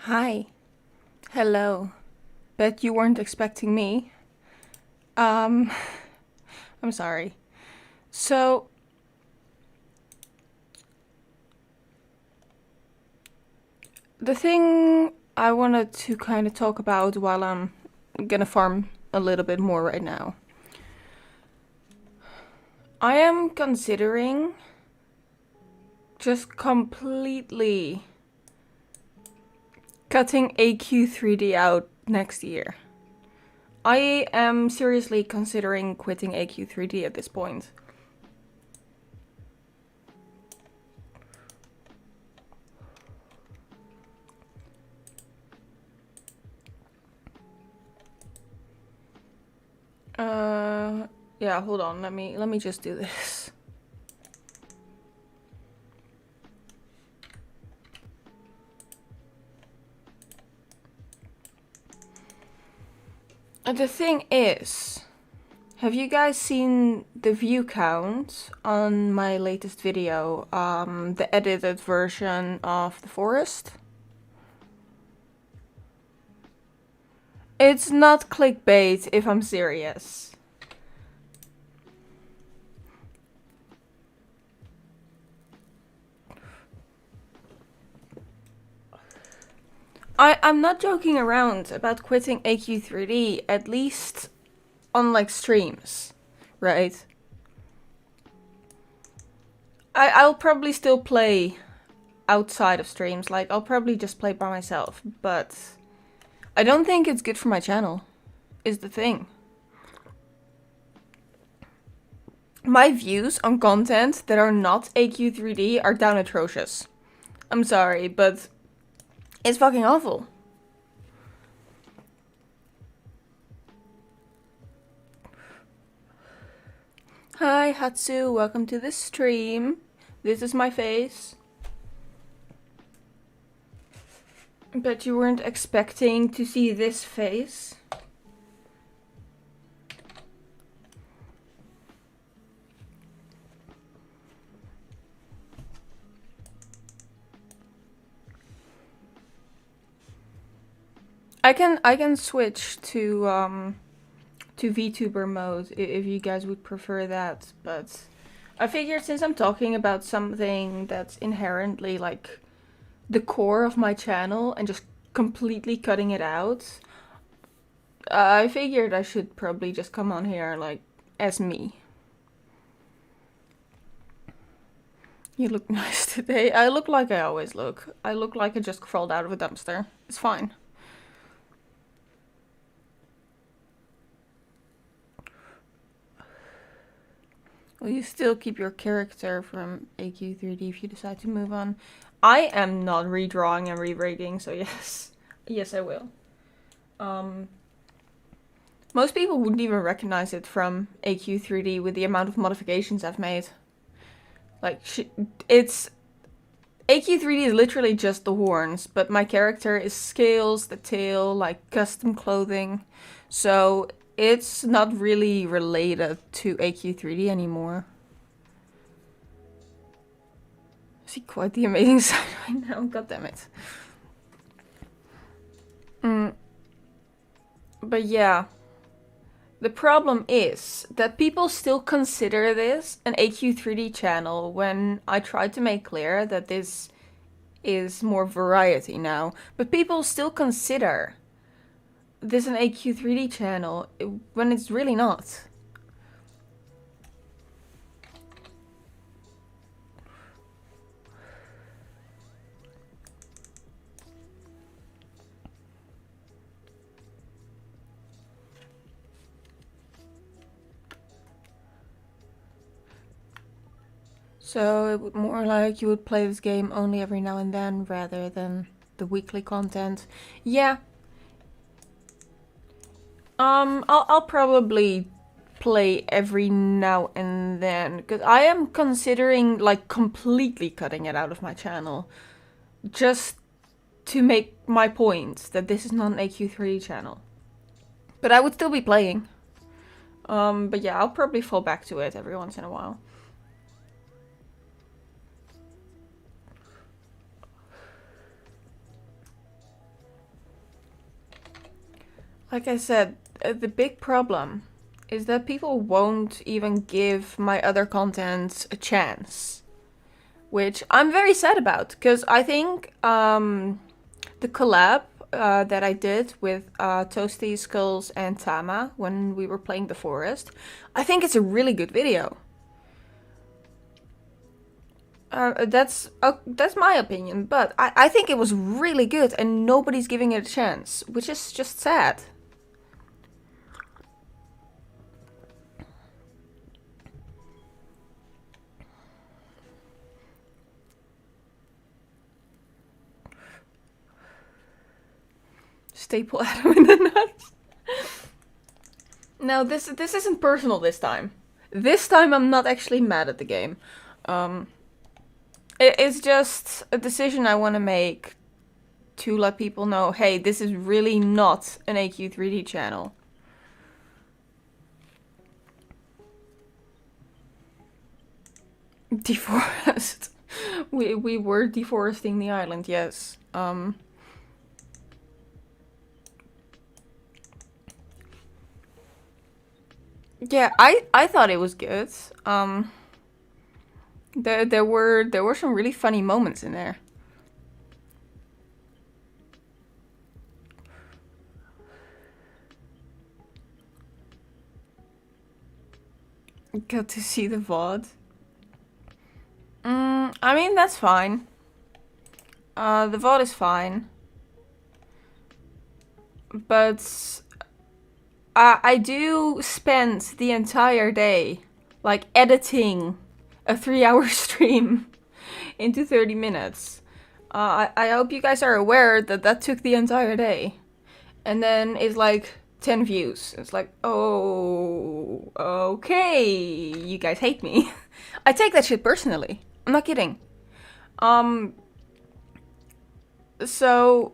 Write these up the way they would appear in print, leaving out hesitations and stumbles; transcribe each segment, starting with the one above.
Hi. Hello. Bet you weren't expecting me. Um, I'm sorry. So, the thing I wanted to kind of talk about while I'm gonna farm a little bit more right now. I am considering just completely cutting AQ3D out next year. I am seriously considering quitting AQ3D at this point. Yeah, hold on. Let me just do this. The thing is, have you guys seen the view count on my latest video, the edited version of the forest? It's not clickbait if I'm serious. I'm not joking around about quitting AQ3D, at least on like streams, right? I'll probably still play outside of streams, like I'll probably just play by myself, but I don't think it's good for my channel, is the thing. My views on content that are not AQ3D are down atrocious. I'm sorry, but it's fucking awful. Hi Hatsu, welcome to the stream. This is my face. Bet you weren't expecting to see this face. I can switch to VTuber mode if you guys would prefer that, but I figured since I'm talking about something that's inherently like the core of my channel and just completely cutting it out, I figured I should probably just come on here like as me. You look nice today. I look like I always look. I look like I just crawled out of a dumpster. It's fine. Will you still keep your character from AQ3D if you decide to move on? I am not redrawing and re-rigging, so yes. Yes, I will. Most people wouldn't even recognize it from AQ3D with the amount of modifications I've made. Like, it's... AQ3D is literally just the horns, but my character is scales, the tail, like custom clothing. So it's not really related to AQ3D anymore. I see quite the amazing side right now, god damn it. But yeah. The problem is that people still consider this an AQ3D channel when I try to make clear that this is more variety now. But people still consider this an AQ3D channel when it's really not. So it would more like you would play this game only every now and then rather than the weekly content. Yeah. I'll probably play every now and then because I am considering like completely cutting it out of my channel just to make my point that this is not an AQ3 channel. But I would still be playing. But yeah, I'll probably fall back to it every once in a while. Like I said, the big problem is that people won't even give my other content a chance. Which I'm very sad about, because I think the collab that I did with Toasty, Skulls, and Tama when we were playing the forest, I think it's a really good video. That's my opinion, but I think it was really good and nobody's giving it a chance, which is just sad. Staple Adam in the nuts. No, this isn't personal this time. This time I'm not actually mad at the game. It's just a decision I want to make to let people know, hey, this is really not an AQ3D channel. Deforest. We were deforesting the island, yes. Yeah, I thought it was good. There were some really funny moments in there. Got to see the VOD. I mean, that's fine. The VOD is fine. But I do spend the entire day, like, editing a 3-hour stream into 30 minutes. I hope you guys are aware that that took the entire day. And then it's like 10 views. It's like, oh, okay, you guys hate me. I take that shit personally. I'm not kidding. So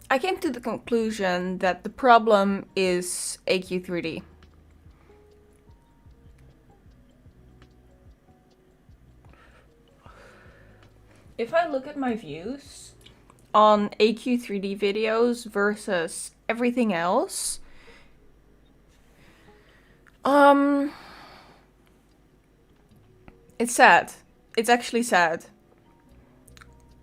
I came to the conclusion that the problem is AQ3D. If I look at my views on AQ3D videos versus everything else, it's sad. It's actually sad.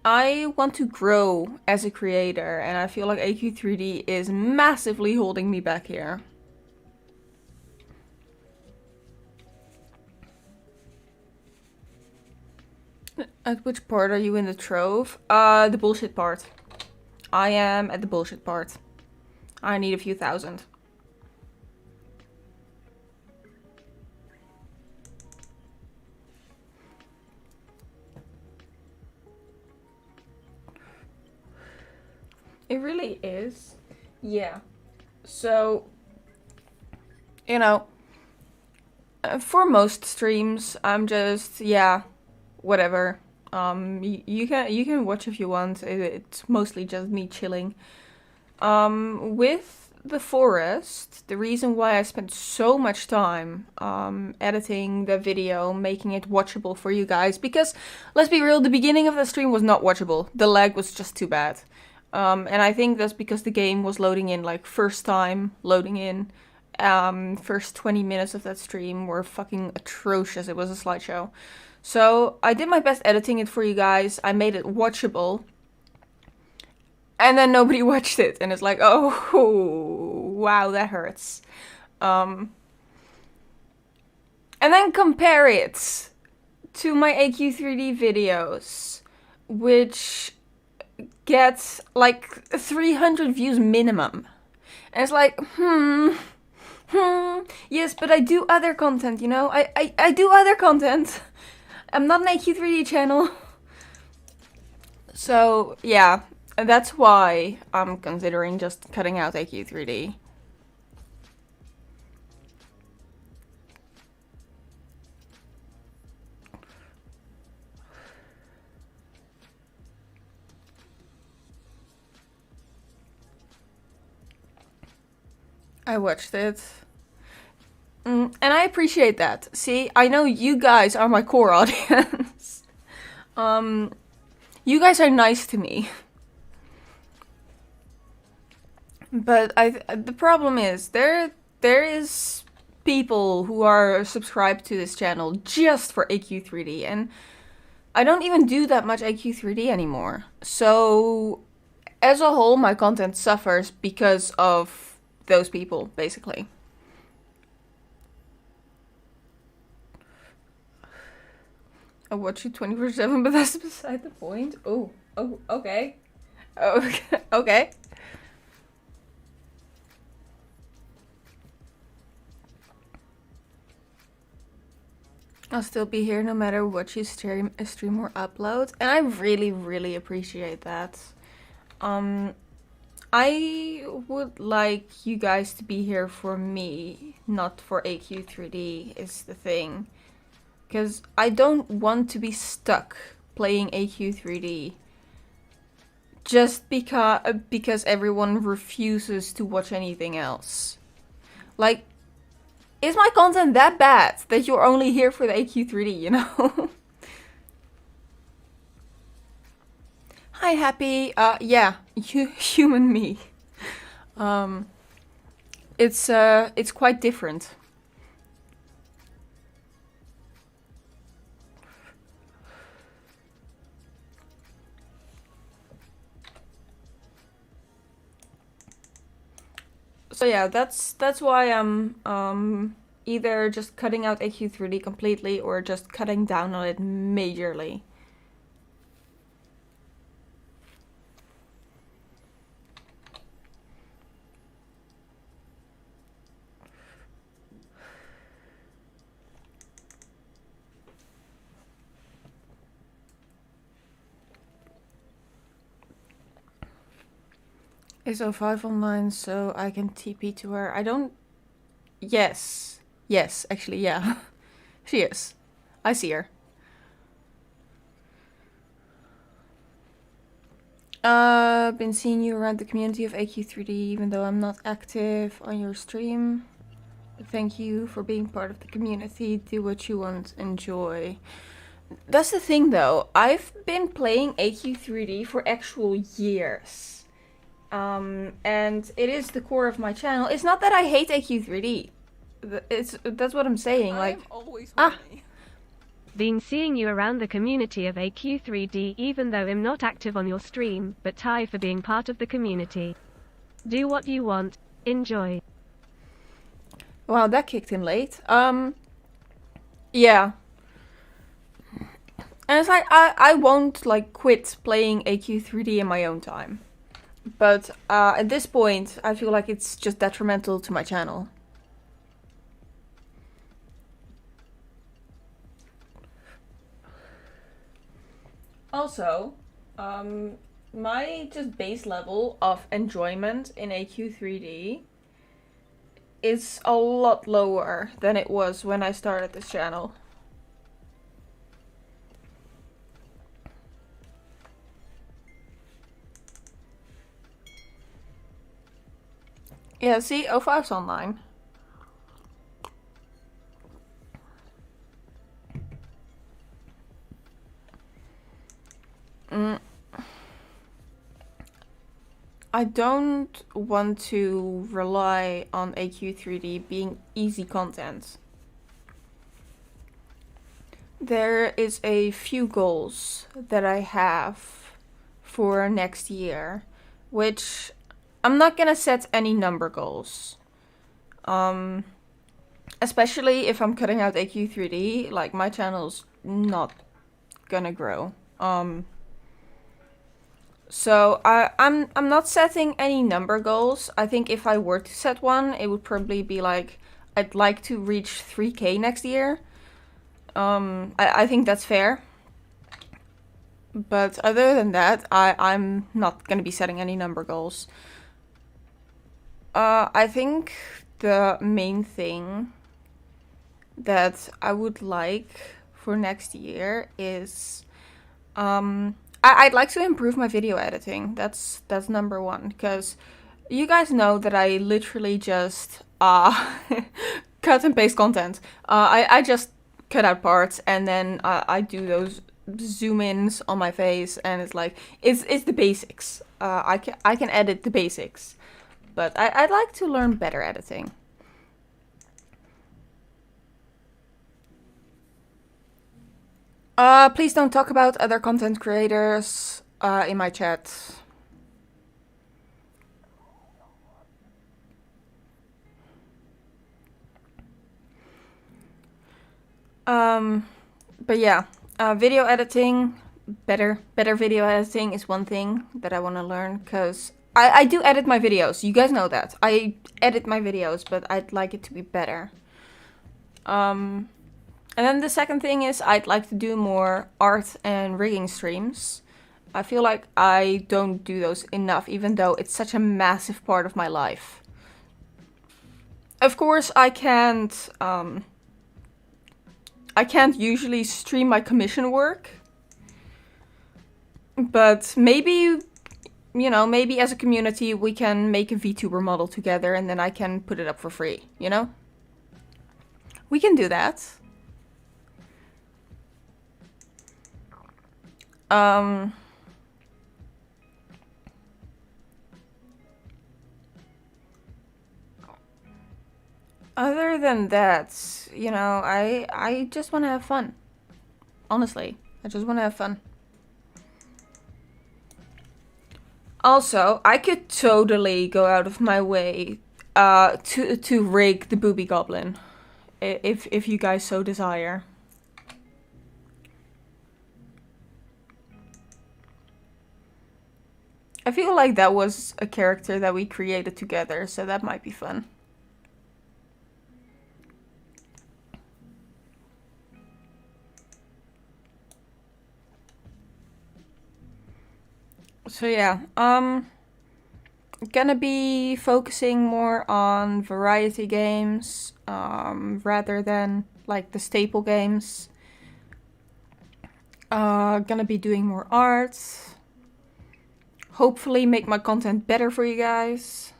I want to grow as a creator, and I feel like AQ3D is massively holding me back here. At which part are you in the trove? The bullshit part. I am at the bullshit part. I need a few thousand. It really is. Yeah. So, you know, for most streams, I'm just, yeah, whatever. You can watch if you want. It's mostly just me chilling. With the forest, the reason why I spent so much time editing the video, making it watchable for you guys, because let's be real, the beginning of the stream was not watchable. The lag was just too bad. And I think that's because the game was loading in, like, first time loading in. First 20 minutes of that stream were fucking atrocious. It was a slideshow. So I did my best editing it for you guys. I made it watchable. And then nobody watched it. And it's like, oh, wow, that hurts. And then compare it to my AQ3D videos, which get like 300 views minimum. And it's like, yes, but I do other content, you know? I do other content. I'm not an AQ3D channel. So, yeah, that's why I'm considering just cutting out AQ3D. I watched it. And I appreciate that. See, I know you guys are my core audience. You guys are nice to me. But the problem is there is people who are subscribed to this channel just for AQ3D, and I don't even do that much AQ3D anymore. So as a whole, my content suffers because of those people, basically. I watch you 24/7, but that's beside the point. Oh, okay. Okay. I'll still be here no matter what you stream or upload, and I really, really appreciate that. I would like you guys to be here for me, not for AQ3D, is the thing. Because I don't want to be stuck playing AQ3D just because everyone refuses to watch anything else. Like, is my content that bad that you're only here for the AQ3D, you know? Hi, Happy. Yeah, human me. It's quite different. So yeah, that's why I'm either just cutting out AQ3D completely or just cutting down on it majorly. Is O5 online so I can TP to her? I don't... Yes. Yes, actually, yeah. She is. I see her. Been seeing you around the community of AQ3D even though I'm not active on your stream. Thank you for being part of the community. Do what you want. Enjoy. That's the thing though. I've been playing AQ3D for actual years. And it is the core of my channel. It's not that I hate AQ3D. That's what I'm saying. Like, Been seeing you around the community of AQ3D even though I'm not active on your stream, but Ty for being part of the community. Do what you want. Enjoy. Wow, that kicked in late. Yeah. And it's like, I won't like quit playing AQ3D in my own time. But at this point, I feel like it's just detrimental to my channel. Also, my just base level of enjoyment in AQ3D is a lot lower than it was when I started this channel. Yeah, see, O5's online. I don't want to rely on AQ3D being easy content. There is a few goals that I have for next year, which I'm not gonna set any number goals. Especially if I'm cutting out AQ3D, like my channel's not gonna grow. So I'm not setting any number goals. I think if I were to set one, it would probably be like I'd like to reach 3K next year. I think that's fair. But other than that, I'm not gonna be setting any number goals. I think the main thing that I would like for next year is I'd like to improve my video editing. That's number one, because you guys know that I literally just cut and paste content. I just cut out parts and then I do those zoom ins on my face, and it's like it's the basics. I can edit the basics. but I'd like to learn better editing. Please don't talk about other content creators in my chat. But yeah, video editing, better video editing is one thing that I want to learn, because I do edit my videos. You guys know that. I edit my videos, but I'd like it to be better. And then the second thing is I'd like to do more art and rigging streams. I feel like I don't do those enough, even though it's such a massive part of my life. Of course, I can't usually stream my commission work, but maybe, you know, maybe as a community we can make a VTuber model together and then I can put it up for free, you know? We can do that. Other than that, you know, I just want to have fun. Honestly, I just want to have fun. Also, I could totally go out of my way to rig the booby goblin, if you guys so desire. I feel like that was a character that we created together, so that might be fun. So yeah, gonna be focusing more on variety games, rather than like the staple games. Gonna be doing more art. Hopefully make my content better for you guys.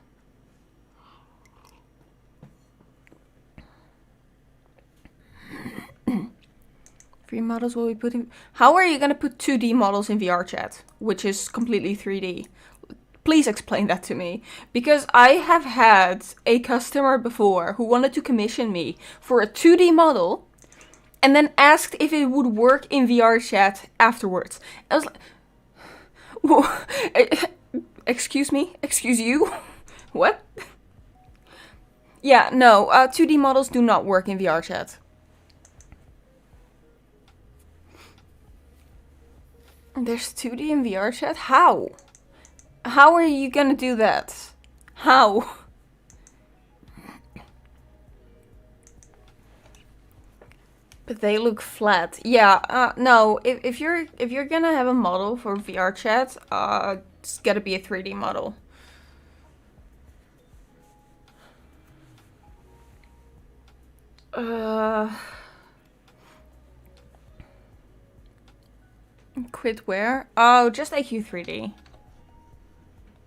Free models will be put in... How are you gonna put 2D models in VR chat, which is completely 3D? Please explain that to me. Because I have had a customer before who wanted to commission me for a 2D model and then asked if it would work in VR chat afterwards. I was like... Excuse me? Excuse you? What? Yeah, no, 2D models do not work in VR chat. There's 2D in VR chat? How? How are you gonna do that? How? But they look flat. Yeah, no, if you're gonna have a model for VR chat, it's gotta be a 3D model. Quit where? Oh, just AQ3D.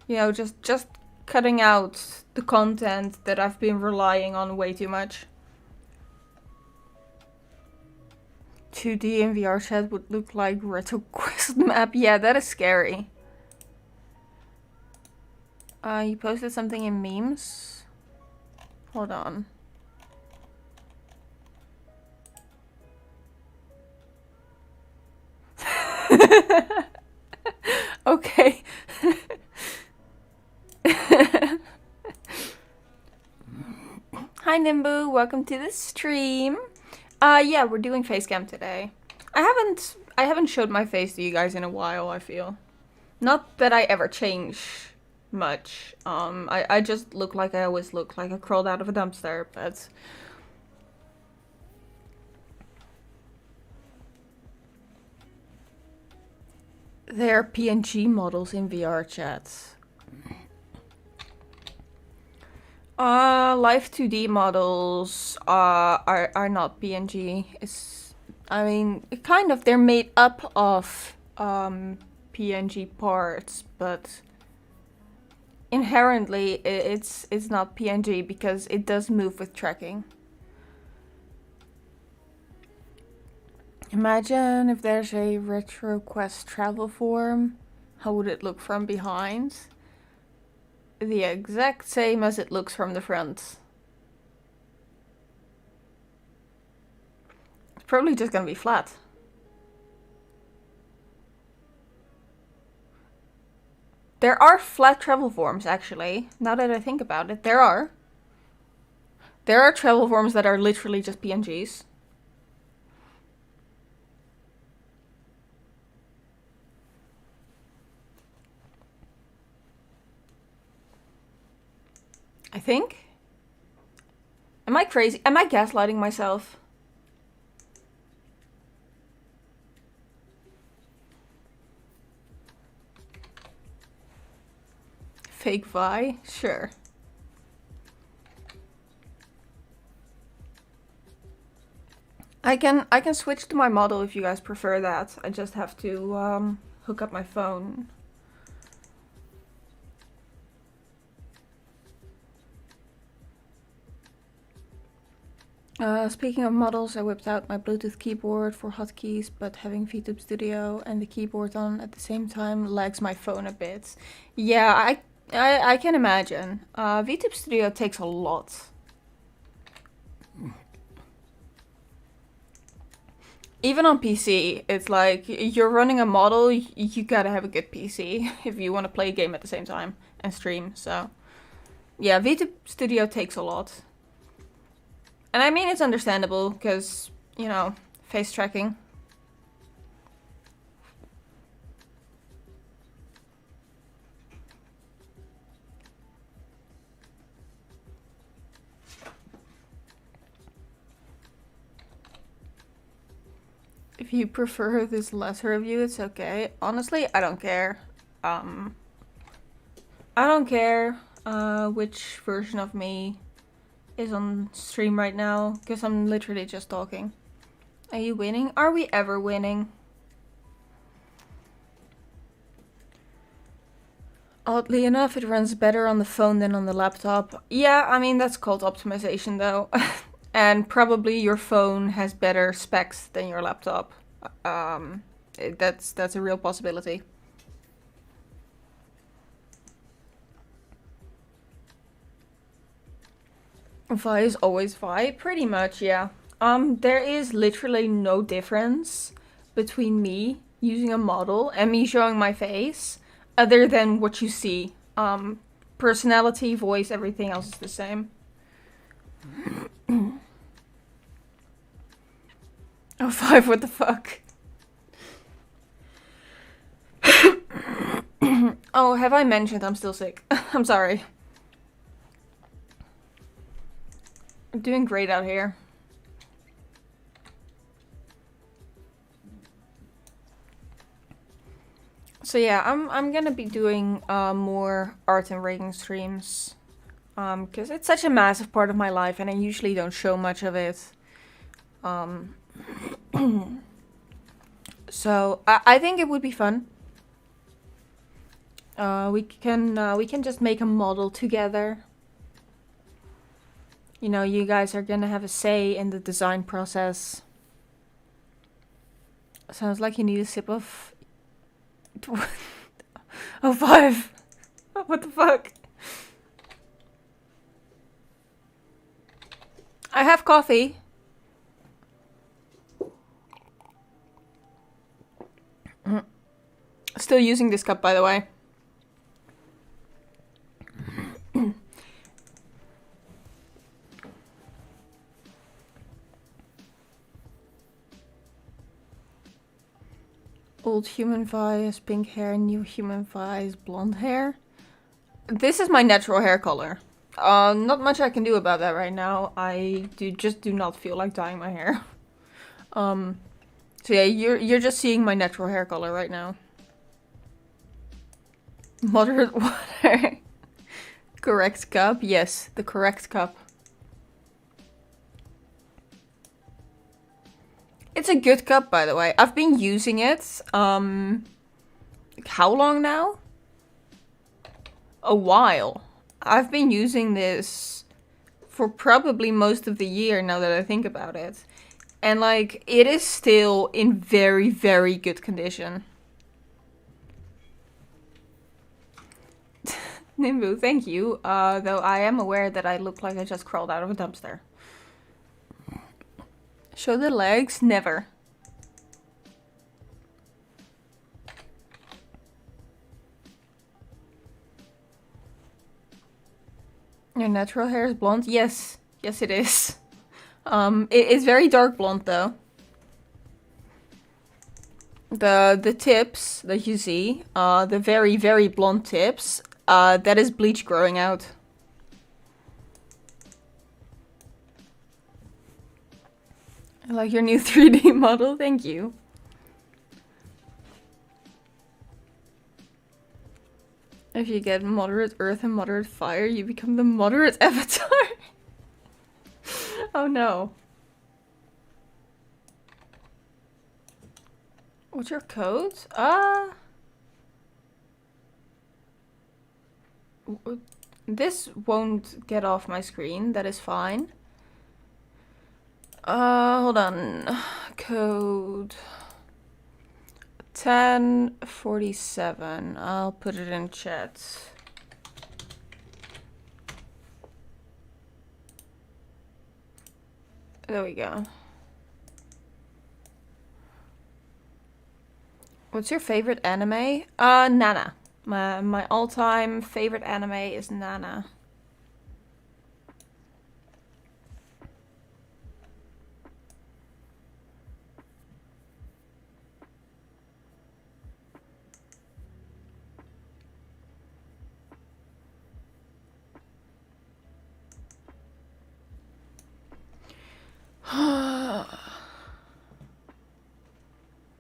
You know, just cutting out the content that I've been relying on way too much. 2D in VR chat would look like RetroQuest map. Yeah, that is scary. You posted something in memes? Hold on. Okay. Hi Nimbu, welcome to the stream. Yeah, we're doing facecam today. I haven't showed my face to you guys in a while, I feel. Not that I ever change much. I just look like I always look, like I crawled out of a dumpster, but... They're PNG models in VR chat. Live 2D models are not PNG. I mean, kind of, they're made up of PNG parts, but inherently it's not PNG because it does move with tracking. Imagine if there's a RetroQuest travel form. How would it look from behind? the exact same as it looks from the front. It's probably just gonna be flat. There are flat travel forms, actually. Now that I think about it, there are. There are travel forms that are literally just PNGs. I think. Am I crazy? Am I gaslighting myself? Fake Vi? Sure. I can switch to my model if you guys prefer that. I just have to hook up my phone. Speaking of models, I whipped out my Bluetooth keyboard for hotkeys, but having VTube Studio and the keyboard on at the same time lags my phone a bit. Yeah, I can imagine. VTube Studio takes a lot. Even on PC, it's like, you're running a model, you gotta have a good PC if you want to play a game at the same time and stream, so... Yeah, VTube Studio takes a lot. And I mean, it's understandable, because, you know, face tracking. If you prefer this lesser review, it's okay. Honestly, I don't care. I don't care which version of me is on stream right now, because I'm literally just talking. Are you winning? Are we ever winning? Oddly enough, it runs better on the phone than on the laptop. Yeah, I mean, that's called optimization though. And probably your phone has better specs than your laptop. That's a real possibility. Vi is always Vi, pretty much, yeah. There is literally no difference between me using a model and me showing my face, other than what you see. Personality, voice, everything else is the same. Oh, 5, what the fuck? Oh, have I mentioned I'm still sick? I'm sorry. I'm doing great out here. So yeah, I'm gonna be doing more art and rigging streams. Because it's such a massive part of my life and I usually don't show much of it. So I think it would be fun. We can just make a model together. You know, you guys are gonna have a say in the design process. Sounds like you need a sip of... Oh, 5. What the fuck? I have coffee. Still using this cup, by the way. Old human Vi has pink hair, new human Vi has blonde hair. This is my natural hair color. Not much I can do about that right now. I just do not feel like dyeing my hair. So yeah, you're just seeing my natural hair color right now. Moderate water. Correct cup. Yes, the correct cup. It's a good cup, by the way. I've been using it, how long now? A while. I've been using this for probably most of the year now that I think about it. And like, it is still in very, very good condition. Nimbu, thank you. Though I am aware that I look like I just crawled out of a dumpster. Show the legs? Never. Your natural hair is blonde? Yes. Yes, it is. It's very dark blonde, though. The tips that you see, the very, very blonde tips, that is bleach growing out. I like your new 3D model, thank you. If you get moderate earth and moderate fire, you become the moderate avatar. Oh no. What's your code? This won't get off my screen, that is fine. Hold on. Code 1047. I'll put it in chat. There we go. What's your favorite anime? Nana. My all-time favorite anime is Nana.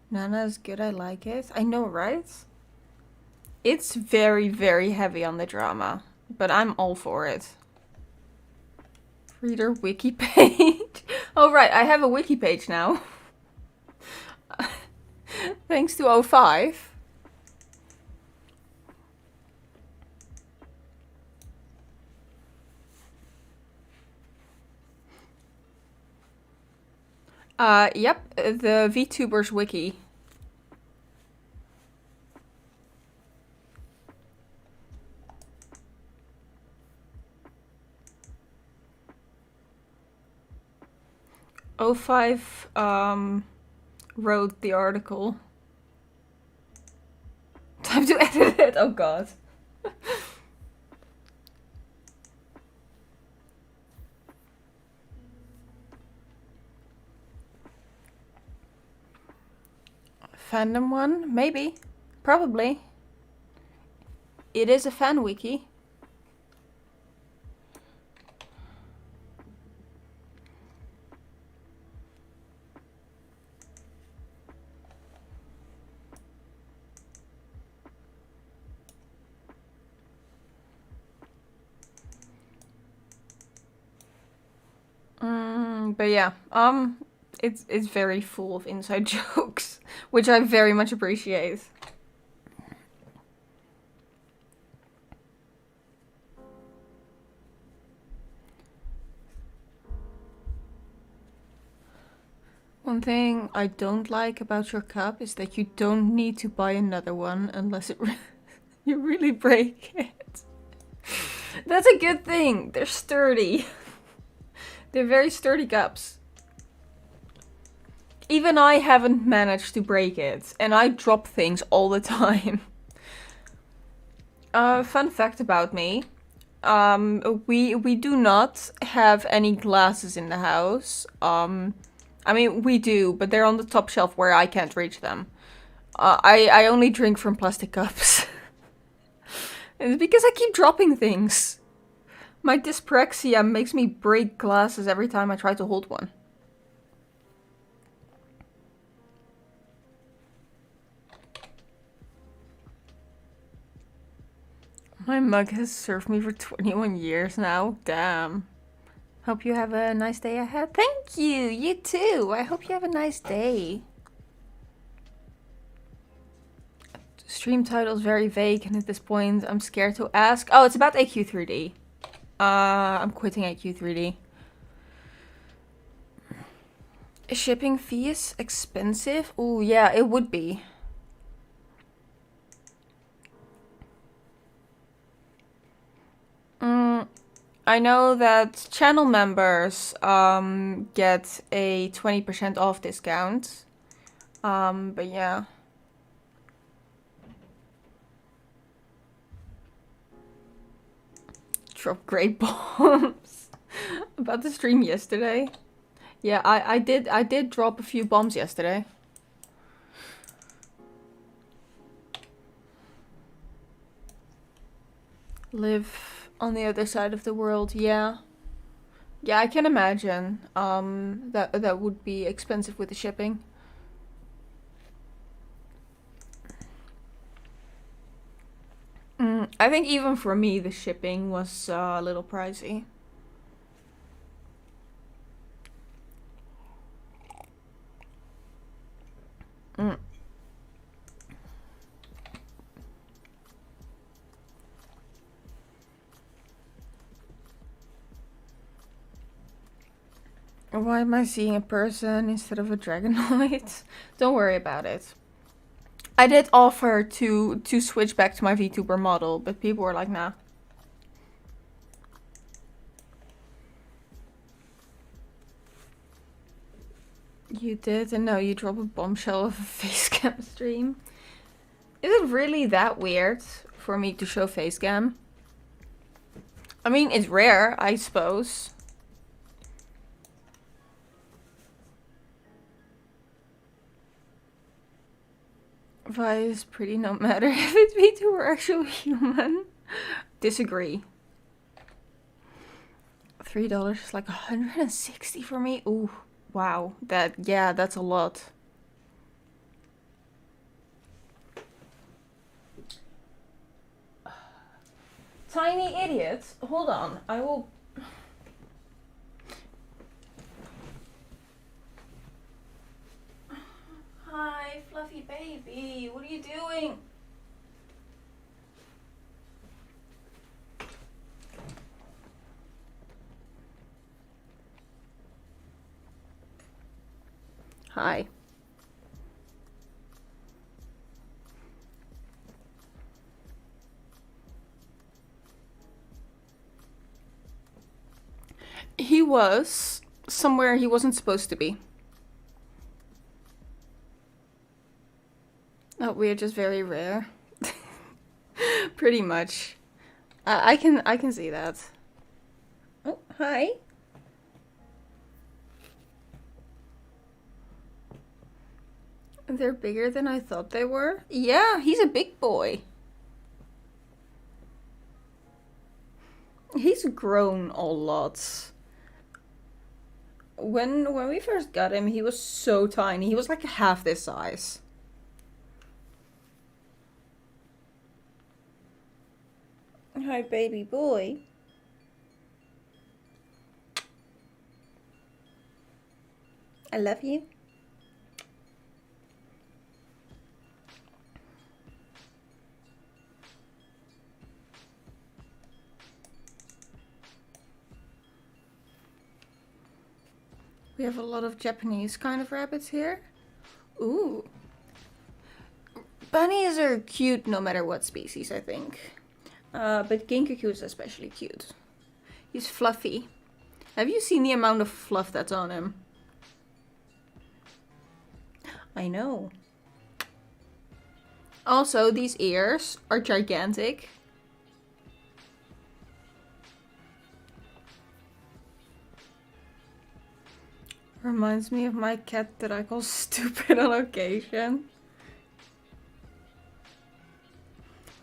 Nana's good, I like it. I know, right? It's very, very heavy on the drama, but I'm all for it. Reader wiki page. Oh right, I have a wiki page now. Thanks to O5. Yep, the VTubers wiki. O5 wrote the article. Time to edit it, oh god. Fandom one? Maybe. Probably. It is a fan wiki. But yeah, it's very full of inside jokes, which I very much appreciate. One thing I don't like about your cup is that you don't need to buy another one unless you really break it. That's a good thing. They're sturdy. They're very sturdy cups. Even I haven't managed to break it, and I drop things all the time. Fun fact about me. We do not have any glasses in the house. I mean, we do, but they're on the top shelf where I can't reach them. I only drink from plastic cups. It's because I keep dropping things. My dyspraxia makes me break glasses every time I try to hold one. My mug has served me for 21 years now. Damn. Hope you have a nice day ahead. Thank you! You too! I hope you have a nice day. Stream title's very vague, and at this point I'm scared to ask. Oh, it's about AQ3D. I'm quitting AQ3D. Shipping fee is expensive? Oh yeah, it would be. I know that channel members get a 20% off discount. But yeah. Drop great bombs. About the stream yesterday. Yeah, I did drop a few bombs yesterday. Live on the other side of the world, yeah. Yeah, I can imagine. That would be expensive with the shipping. I think even for me, the shipping was a little pricey. Why am I seeing a person instead of a dragonoid? Don't worry about it. I did offer to switch back to my VTuber model, but people were like, nah. You did? And no, you drop a bombshell of a facecam stream. Is it really that weird for me to show facecam? I mean, it's rare, I suppose. Vyris pretty no matter if it's VTuber or actual human. Disagree. $3 is like 160 for me. Ooh, wow. That's a lot. Tiny idiots. Hold on. I will. Hi, fluffy baby. What are you doing? Hi. He was somewhere he wasn't supposed to be. Oh, we're just very rare. Pretty much. I can see that. Oh, hi. They're bigger than I thought they were. Yeah, he's a big boy. He's grown a lot. When we first got him, he was so tiny. He was like half this size. Hi, baby boy. I love you. We have a lot of Japanese kind of rabbits here. Ooh. Bunnies are cute no matter what species, I think. But Ginkaku is especially cute. He's fluffy. Have you seen the amount of fluff that's on him? I know. Also, these ears are gigantic. Reminds me of my cat that I call stupid on occasion.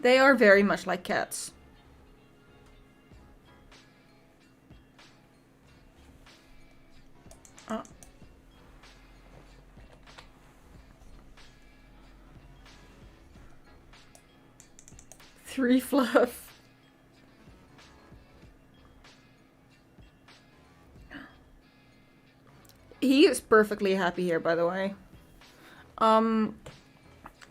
They are very much like cats. Oh. Three fluff. He is perfectly happy here, by the way.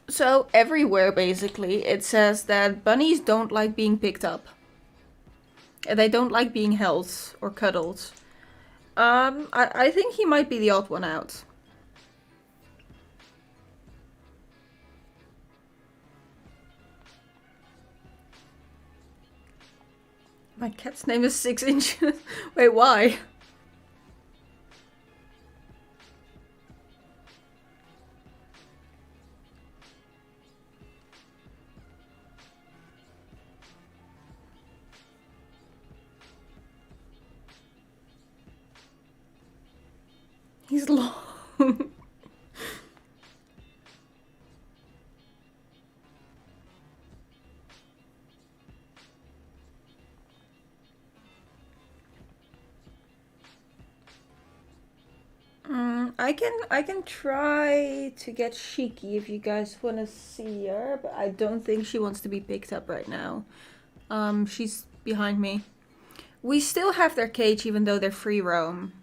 So everywhere, basically, it says that bunnies don't like being picked up. They don't like being held or cuddled. I think he might be the odd one out. My cat's name is 6 inches. Wait, why? He's long. I can try to get Shiki if you guys want to see her, but I don't think she wants to be picked up right now. She's behind me. We still have their cage even though they're free roam.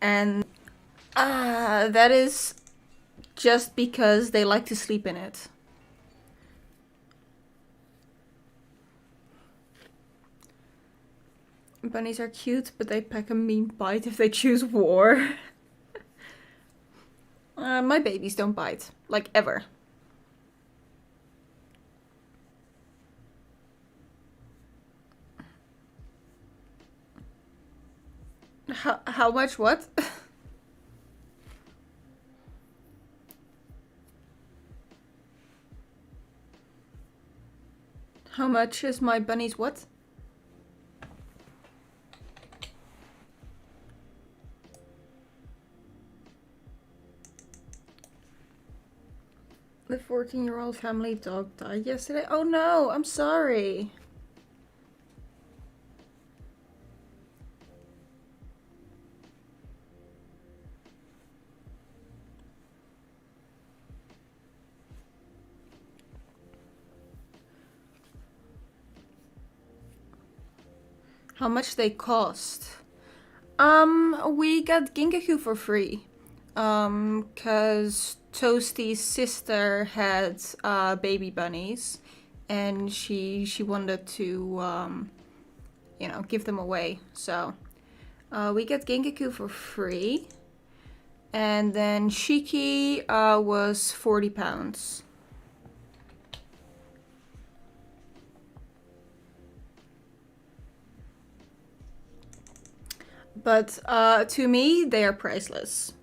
And that is just because they like to sleep in it. Bunnies are cute, but they pack a mean bite if they choose war. My babies don't bite. Like, ever. How much what? How much is my bunny's what? The 14-year-old family dog died yesterday. Oh no, I'm sorry. How much they cost? We got Gingaku for free. Cause Toasty's sister had baby bunnies, and she wanted to you know, give them away. So we get Gingaku for free, and then Shiki was £40. But to me, they are priceless.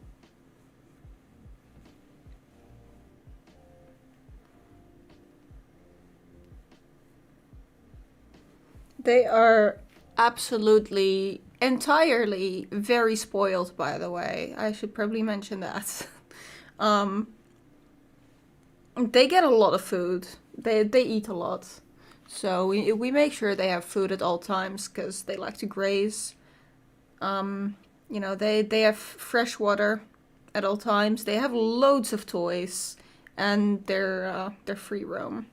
They are absolutely, entirely very spoiled, by the way. I should probably mention that. They get a lot of food. They eat a lot. So we make sure they have food at all times because they like to graze. You know, they have fresh water at all times. They have loads of toys, and they're free roam.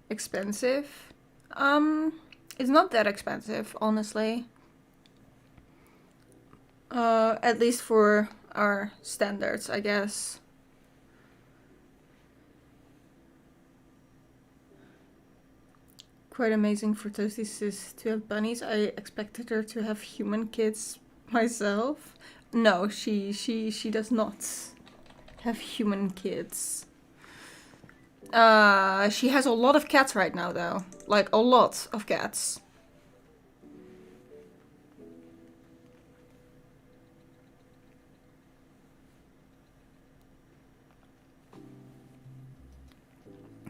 Expensive? It's not that expensive, honestly. At least for our standards, I guess. Quite amazing for Toasty's sis to have bunnies. I expected her to have human kids myself. No, she does not have human kids. She has a lot of cats right now, though. Like, a lot of cats.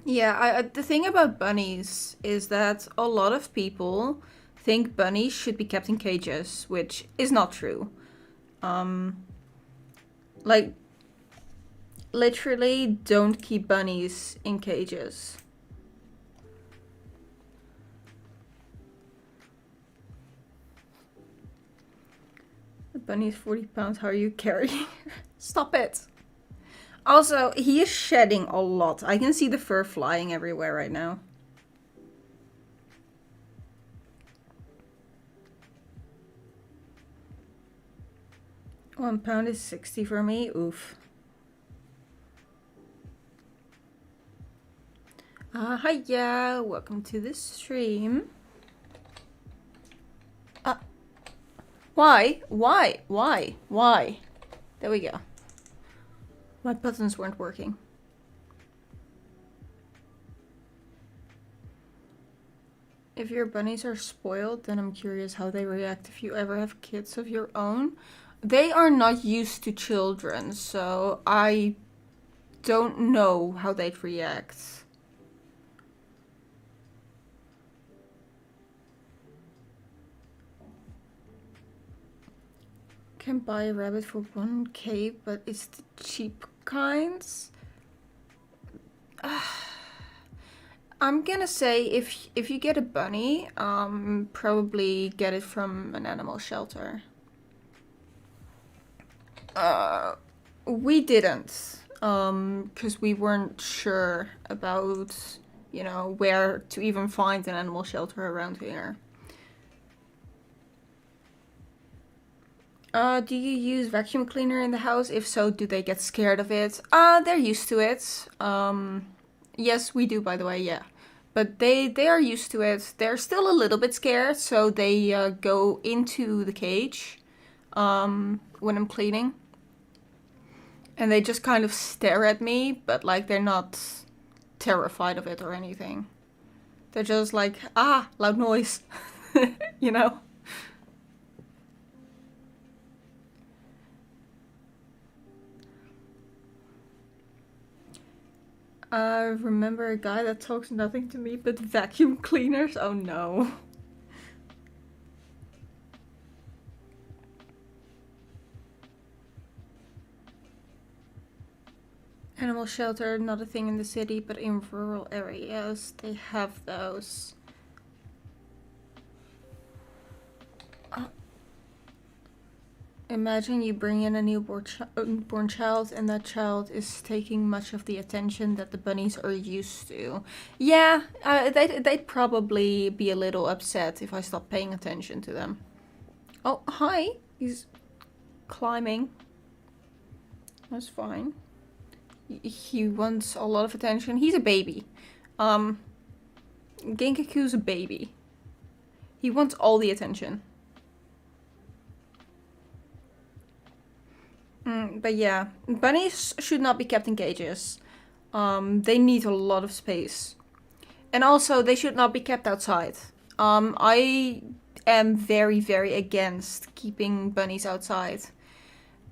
Yeah, the thing about bunnies is that a lot of people think bunnies should be kept in cages, which is not true. Like, literally don't keep bunnies in cages. The bunny is 40 pounds. How are you carrying? Stop it. Also, he is shedding a lot. I can see the fur flying everywhere right now. £1 is 60 for me. Oof. Hiya, welcome to the stream. Why? There we go. My buttons weren't working. If your bunnies are spoiled, then I'm curious how they react if you ever have kids of your own. They are not used to children, so I don't know how they'd react. Can buy a rabbit for 1K, but it's the cheap kinds. I'm gonna say if you get a bunny, probably get it from an animal shelter. We didn't, because we weren't sure about, you know, where to even find an animal shelter around here. Do you use vacuum cleaner in the house? If so, do they get scared of it? They're used to it. Yes, we do, by the way, yeah. But they are used to it. They're still a little bit scared, so they go into the cage when I'm cleaning. And they just kind of stare at me, but like they're not terrified of it or anything. They're just like, ah, loud noise, you know? I remember a guy that talks nothing to me but vacuum cleaners. Oh no. Animal shelter, not a thing in the city, but in rural areas they have those. Imagine you bring in a newborn child and that child is taking much of the attention that the bunnies are used to. Yeah, they'd probably be a little upset if I stopped paying attention to them. Oh, hi. He's climbing. That's fine. He wants a lot of attention. He's a baby. Ginkaku's a baby. He wants all the attention. But yeah, bunnies should not be kept in cages. They need a lot of space. And also, they should not be kept outside. I am very, very against keeping bunnies outside.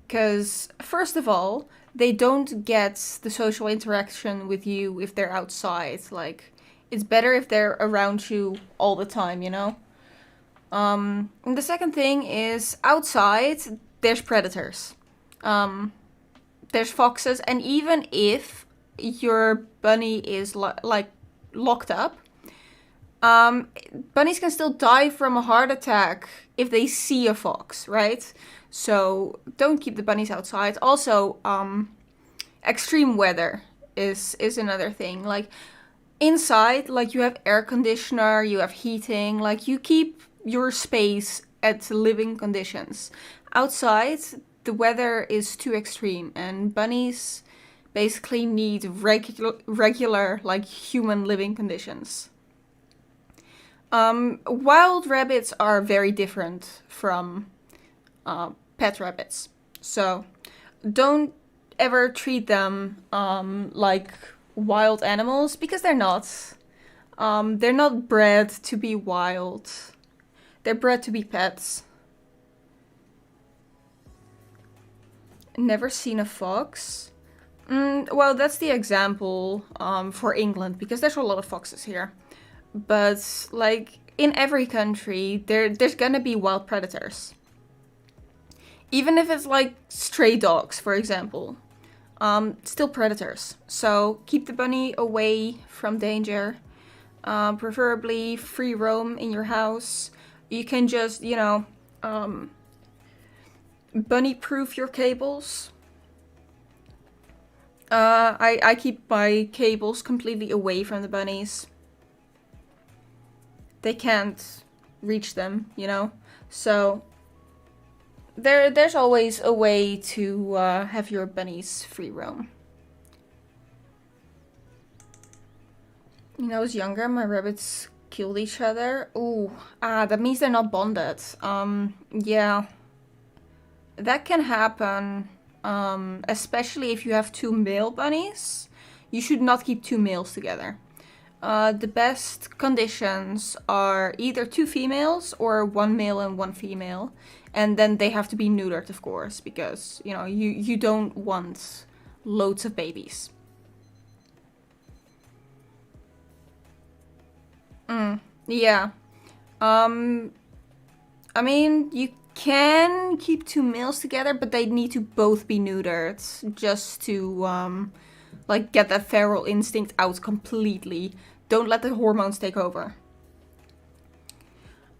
Because, first of all, they don't get the social interaction with you if they're outside. Like, it's better if they're around you all the time, you know? And the second thing is, outside, there's predators. There's foxes, and even if your bunny is like locked up, bunnies can still die from a heart attack if they see a fox, right? So don't keep the bunnies outside. Also, extreme weather is another thing. Like inside, like you have air conditioner, you have heating, like you keep your space at living conditions. Outside, the weather is too extreme, and bunnies basically need regular like human living conditions. Wild rabbits are very different from pet rabbits, so don't ever treat them like wild animals, because they're not. They're not bred to be wild. They're bred to be pets. Never seen a fox? Well, that's the example for England, because there's a lot of foxes here. But, like, in every country, there's gonna be wild predators. Even if it's like stray dogs, for example. Still predators. So keep the bunny away from danger. Preferably free roam in your house. You can just, you know, bunny-proof your cables. I keep my cables completely away from the bunnies. They can't reach them, you know? So there's always a way to have your bunnies free roam. When I was younger, my rabbits killed each other. Ooh, that means they're not bonded. Yeah. That can happen, especially if you have two male bunnies. You should not keep two males together. The best conditions are either 2 females or 1 male and 1 female. And then they have to be neutered, of course, because, you know, you don't want loads of babies. Yeah. I mean, you can keep 2 males together, but they need to both be neutered just to, like, get that feral instinct out completely. Don't let the hormones take over.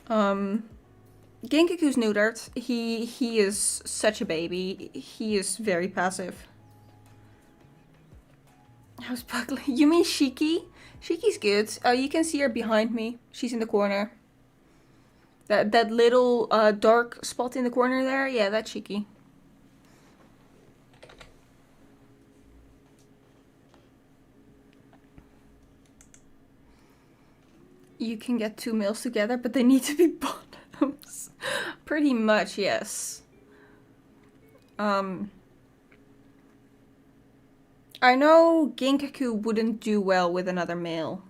Ginkaku's neutered. He is such a baby. He is very passive. How's Buckley? You mean Shiki? Shiki's good. You can see her behind me. She's in the corner. That little dark spot in the corner there? Yeah, that's Shiki. You can get 2 males together, but they need to be bottoms. Pretty much, yes. I know Ginkaku wouldn't do well with another male.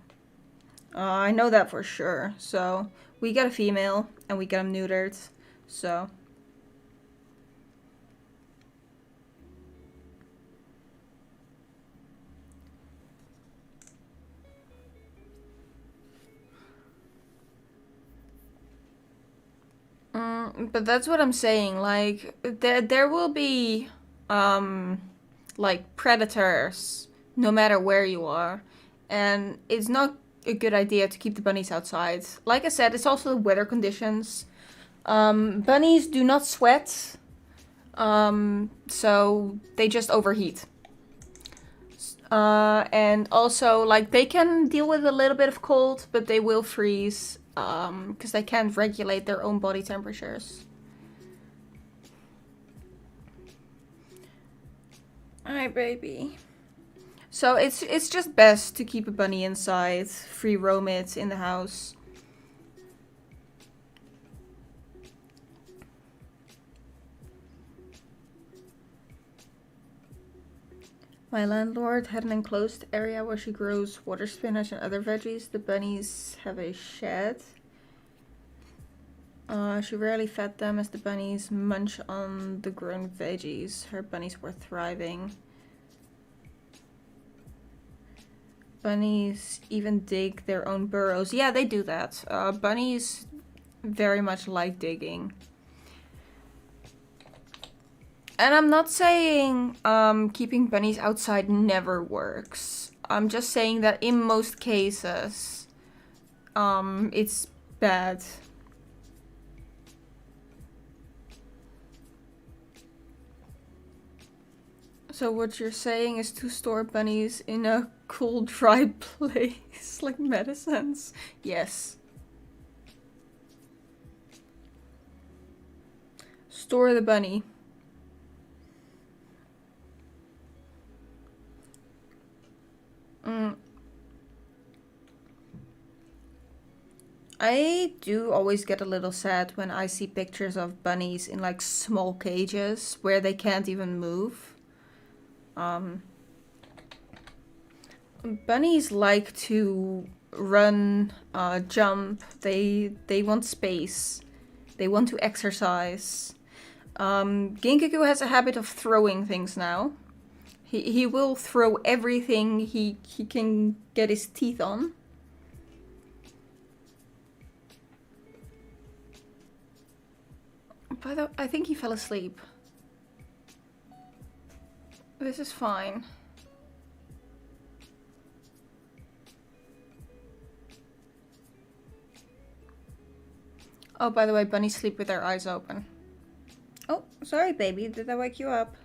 I know that for sure. So, we got a female, and we got him neutered. So... but that's what I'm saying. Like, there will be, like, predators no matter where you are. And it's not a good idea to keep the bunnies outside. Like I said, it's also the weather conditions. Bunnies do not sweat. So they just overheat. And also, like, they can deal with a little bit of cold, but they will freeze. Because they can't regulate their own body temperatures. Hi, baby. So it's just best to keep a bunny inside, free roam it in the house. My landlord had an enclosed area where she grows water spinach and other veggies. The bunnies have a shed. She rarely fed them as the bunnies munch on the grown veggies. Her bunnies were thriving. Bunnies even dig their own burrows. Yeah, they do that. Bunnies very much like digging. And I'm not saying keeping bunnies outside never works. I'm just saying that in most cases, it's bad. So what you're saying is to store bunnies in a cool, dry place, like medicines? Yes. Store the bunny. I do always get a little sad when I see pictures of bunnies in like small cages where they can't even move. Bunnies like to run, jump. They want space. They want to exercise. Ginkaku has a habit of throwing things now. He will throw everything he can get his teeth on. By the way, I think he fell asleep. This is fine. Oh, by the way, bunnies sleep with their eyes open. Oh, sorry, baby. Did I wake you up?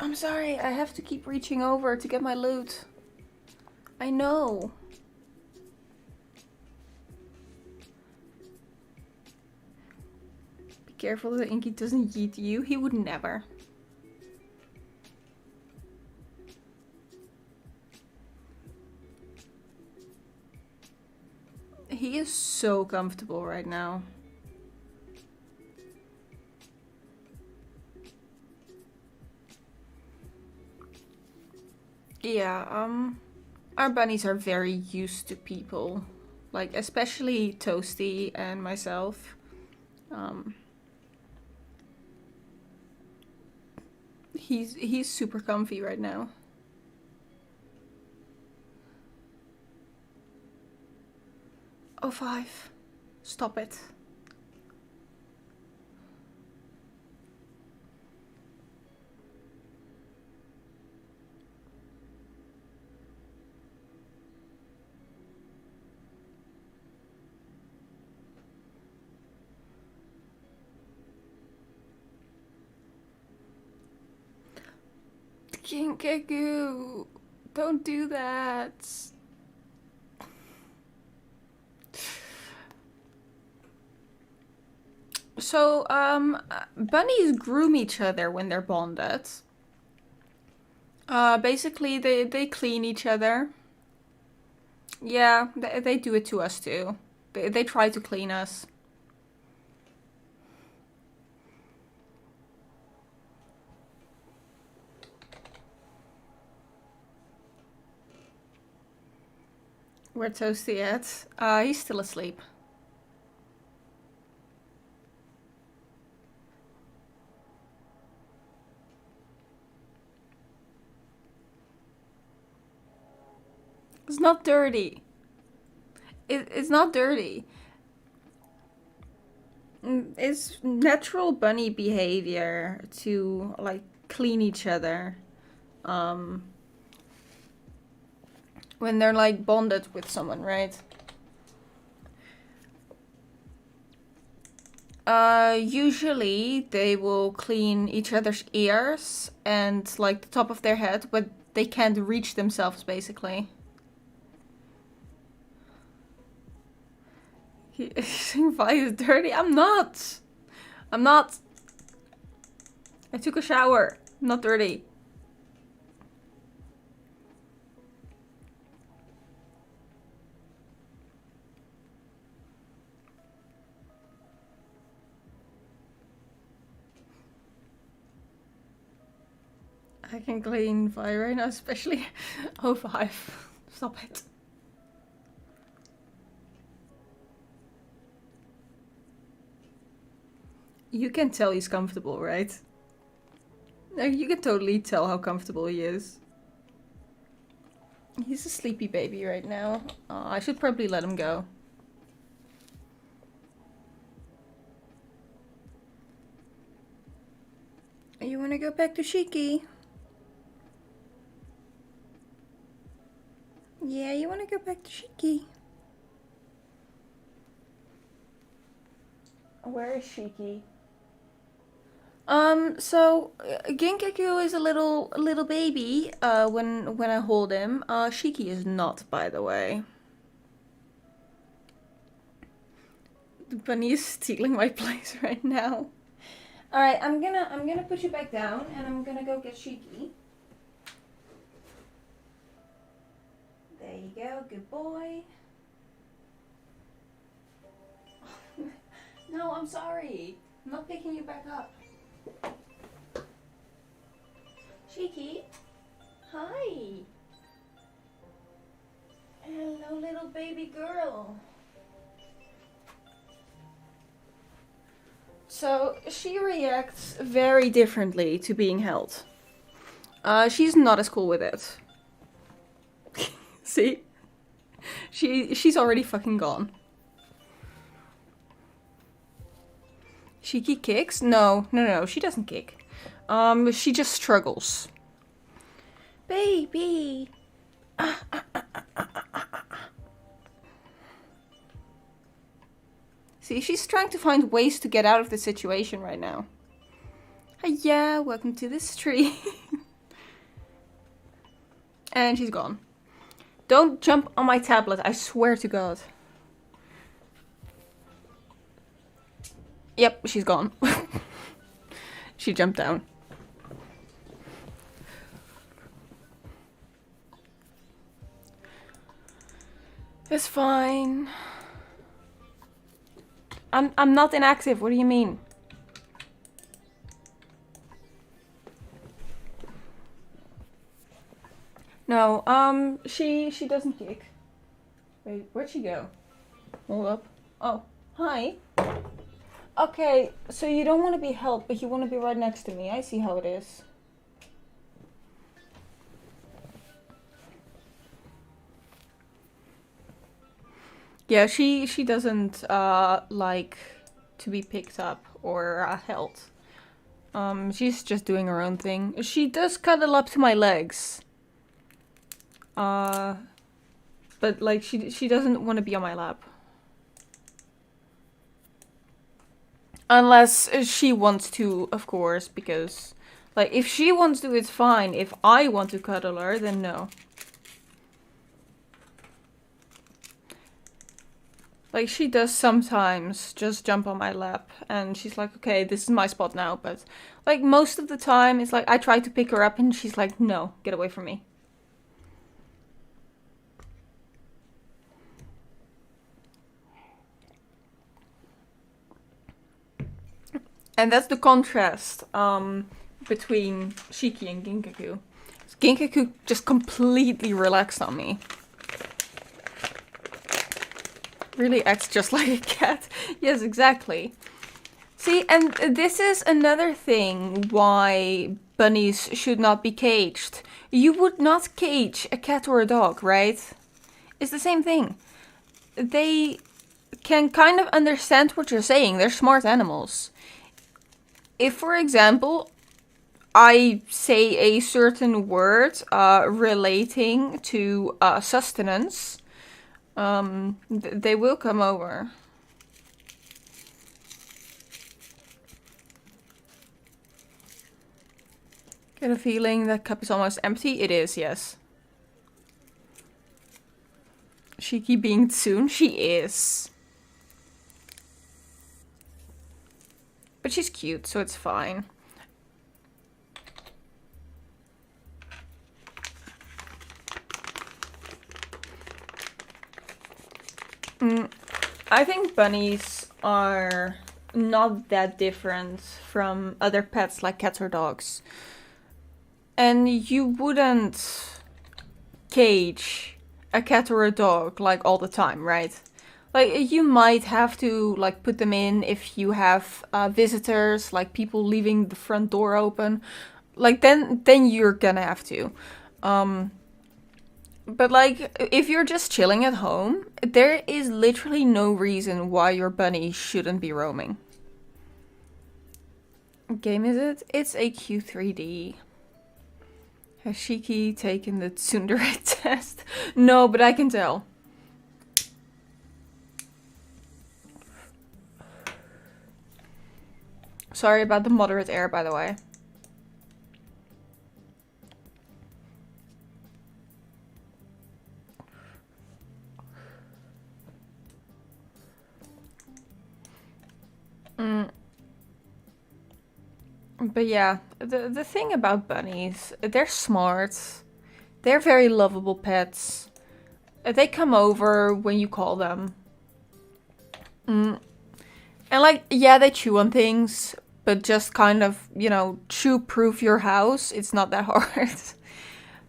I'm sorry, I have to keep reaching over to get my loot. I know. Be careful that Inky doesn't yeet you. He would never. He is so comfortable right now. Yeah, our bunnies are very used to people. Like, especially Toasty and myself. Um, he's super comfy right now. Oh, 5. Stop it. Kinkegu, don't do that. So, bunnies groom each other when they're bonded. Basically, they clean each other. Yeah, they do it to us too. They try to clean us. Where Toasty at? He's still asleep. It's not dirty. It's not dirty. It's natural bunny behavior to like clean each other. When they're like bonded with someone, right? Usually they will clean each other's ears and like the top of their head, but they can't reach themselves basically. He's saying Vi is dirty. I'm not. I'm not. I took a shower. I'm not dirty. I can clean Vi right now, especially 05. Stop it. You can tell he's comfortable, right? You can totally tell how comfortable he is. He's a sleepy baby right now. I should probably let him go. You wanna go back to Shiki? Yeah, you wanna go back to Shiki? Where is Shiki? So Genkaku is a little baby. When I hold him, Shiki is not, by the way. The bunny is stealing my place right now. All right, I'm gonna put you back down, and I'm gonna go get Shiki. There you go, good boy. No, I'm sorry. I'm not picking you back up. Shiki, hi. Hello, little baby girl. So she reacts very differently to being held. She's not as cool with it. See? She's already fucking gone. Shiki kicks? No, she doesn't kick. She just struggles. Baby! See, she's trying to find ways to get out of the situation right now. Hiya, welcome to the stream. And she's gone. Don't jump on my tablet, I swear to God. Yep, she's gone. She jumped down. It's fine. I'm not inactive, what do you mean? No, No, she doesn't kick. Wait, where'd she go? Hold up. Oh, hi. Okay, so you don't want to be helped, but you want to be right next to me. I see how it is. Yeah, she doesn't like to be picked up or held. She's just doing her own thing. She does cuddle up to my legs. But like she doesn't want to be on my lap. Unless she wants to, of course, because like if she wants to, it's fine. If I want to cuddle her, then no. Like, she does sometimes just jump on my lap, and she's like, okay, this is my spot now, but, like, most of the time, it's like, I try to pick her up, and she's like, no, get away from me. And that's the contrast, between Shiki and Ginkaku. Ginkaku just completely relaxed on me. Really acts just like a cat. Yes, exactly. See, and this is another thing why bunnies should not be caged. You would not cage a cat or a dog, right? It's the same thing. They can kind of understand what you're saying. They're smart animals. If, for example, I say a certain word relating to sustenance, they will come over. Get a feeling that cup is almost empty? It is, yes. Shiki being soon? She is. But she's cute, so it's fine. I think bunnies are not that different from other pets like cats or dogs. And you wouldn't cage a cat or a dog like all the time, right? Like, you might have to like put them in if you have visitors, like people leaving the front door open. Like, then you're gonna have to. But like, if you're just chilling at home, there is literally no reason why your bunny shouldn't be roaming. What game is it? It's a Q3D. Has Shiki taken the tsundere test? No, but I can tell. Sorry about the moderate air, by the way. But yeah, the thing about bunnies, they're smart. They're very lovable pets. They come over when you call them. And like, yeah, they chew on things, but just kind of, you know, chew-proof your house. It's not that hard.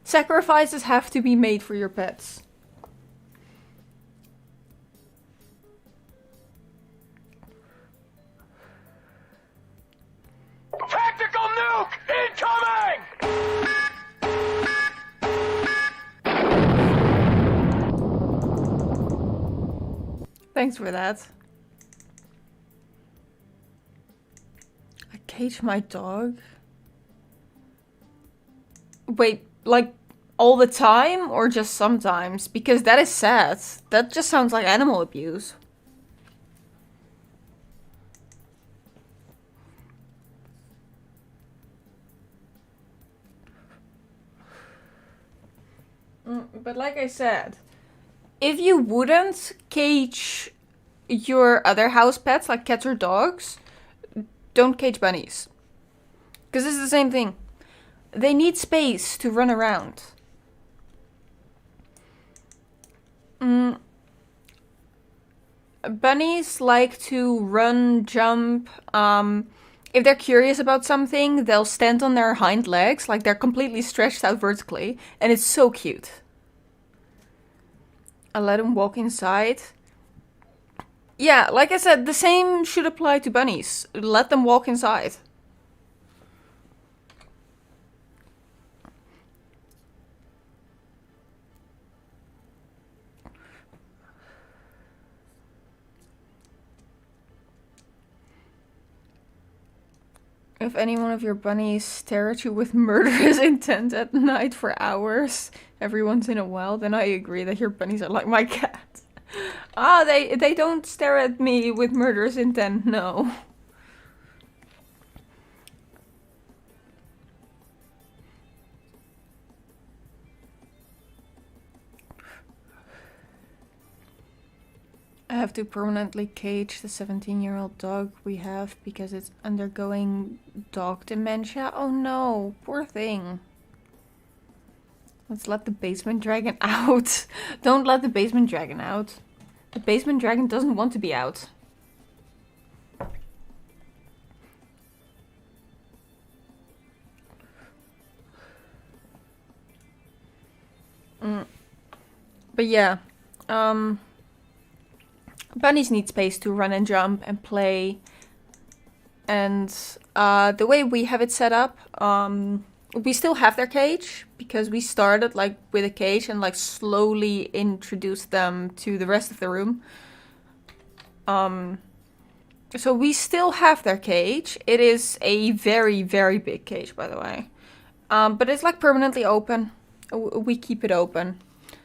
Sacrifices have to be made for your pets. Tactical nuke incoming! Thanks for that. I cage my dog? Wait, like all the time or just sometimes? Because that is sad. That just sounds like animal abuse. But like I said, if you wouldn't cage your other house pets, like cats or dogs, don't cage bunnies. Because it's the same thing. They need space to run around. Bunnies like to run, jump, if they're curious about something, they'll stand on their hind legs, like they're completely stretched out vertically, and it's so cute. I let them walk inside. Yeah, like I said, the same should apply to bunnies. Let them walk inside. If any one of your bunnies stare at you with murderous intent at night for hours, every once in a while, then I agree that your bunnies are like my cat. Ah, they don't stare at me with murderous intent, no. I have to permanently cage the 17-year-old dog we have because it's undergoing dog dementia. Oh no, poor thing. Let's let the basement dragon out. Don't let the basement dragon out. The basement dragon doesn't want to be out. But yeah, bunnies need space to run and jump and play. And the way we have it set up, we still have their cage because we started like with a cage and like slowly introduced them to the rest of the room. So we still have their cage. It is a very, very big cage, by the way. But it's like permanently open. We keep it open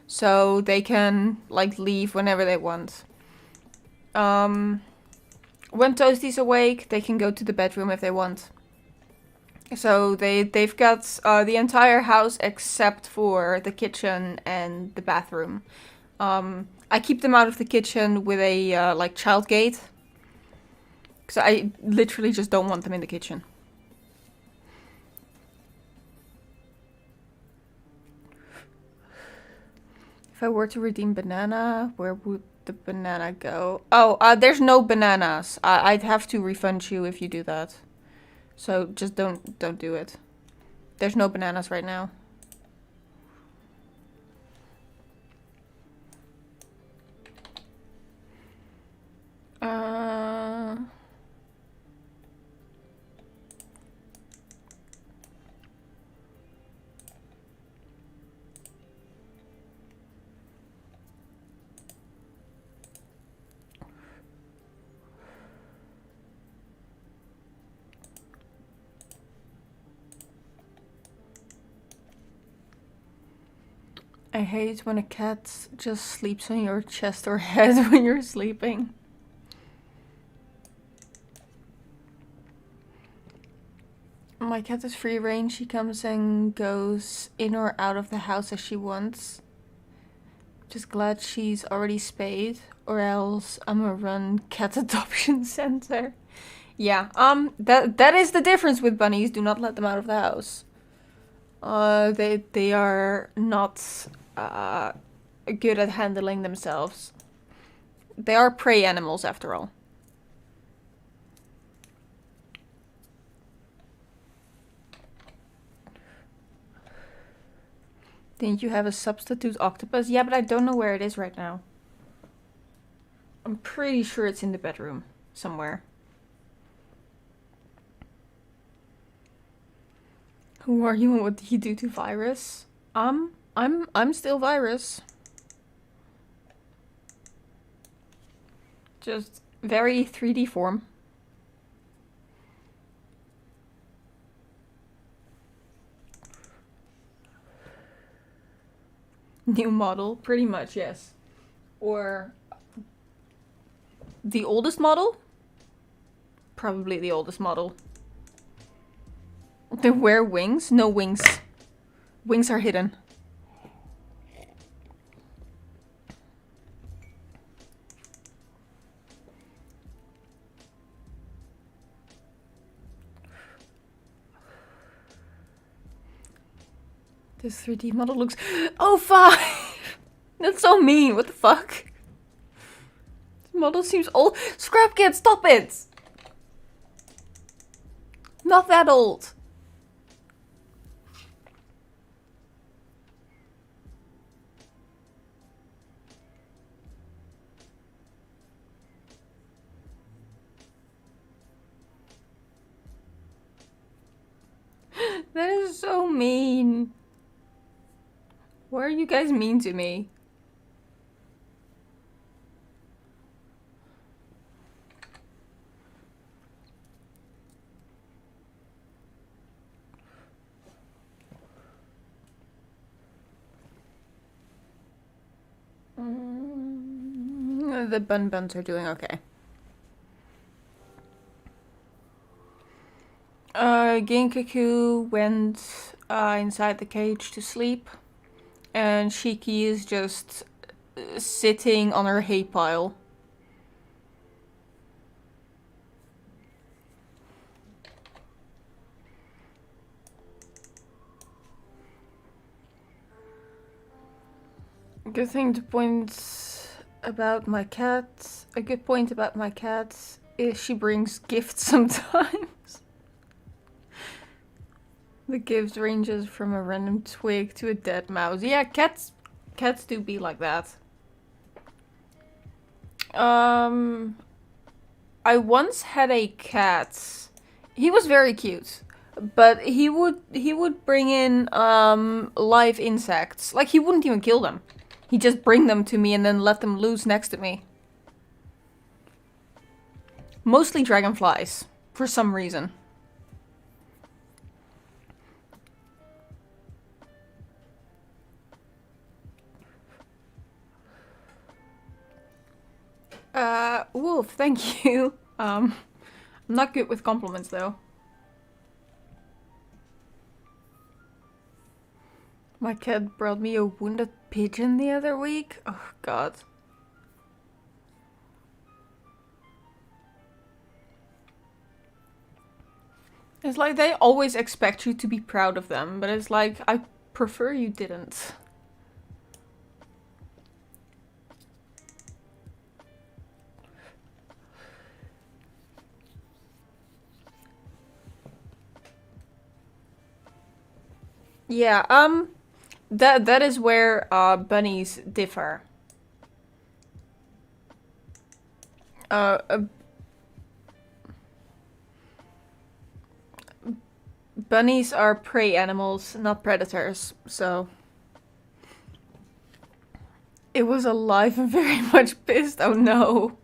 so they can like leave whenever they want. When Toasty's awake, they can go to the bedroom if they want. So they've got the entire house except for the kitchen and the bathroom. I keep them out of the kitchen with a like child gate. Because I literally just don't want them in the kitchen. If I were to redeem banana, where would the banana go? Oh, there's no bananas. I'd have to refund you if you do that. So just don't do it. There's no bananas right now. I hate when a cat just sleeps on your chest or head when you're sleeping. My cat is free range. She comes and goes in or out of the house as she wants. Just glad she's already spayed, or else I'm gonna run cat adoption center. Yeah, that is the difference with bunnies. Do not let them out of the house. They are not good at handling themselves. They are prey animals after all. Didn't you have a substitute octopus? Yeah, but I don't know where it is right now. I'm pretty sure it's in the bedroom somewhere. Who are you and what did you do to Vyris? I'm still Vyris. Just very 3D form. New model, pretty much, yes. Or the oldest model? Probably the oldest model. They wear wings? No wings. Wings are hidden. This 3D model looks... Oh, 5! That's so mean. What the fuck? This model seems old. Scrap Kid, stop it! Not that old. That is so mean. Why are you guys mean to me? The buns are doing okay. Ginkaku went inside the cage to sleep, and Shiki is just sitting on her hay pile. Good thing to point about my cat. A good point about my cat is she brings gifts sometimes. The gift ranges from a random twig to a dead mouse. Yeah, cats do be like that. I once had a cat. He was very cute, but he would bring in live insects. Like, he wouldn't even kill them. He'd just bring them to me and then let them loose next to me. Mostly dragonflies, for some reason. Wolf, thank you. I'm not good with compliments though. My cat brought me a wounded pigeon the other week. Oh god. It's like they always expect you to be proud of them, but it's like, I prefer you didn't. Yeah, that is where bunnies differ. Bunnies are prey animals, not predators, so... It was alive and very much pissed, oh no.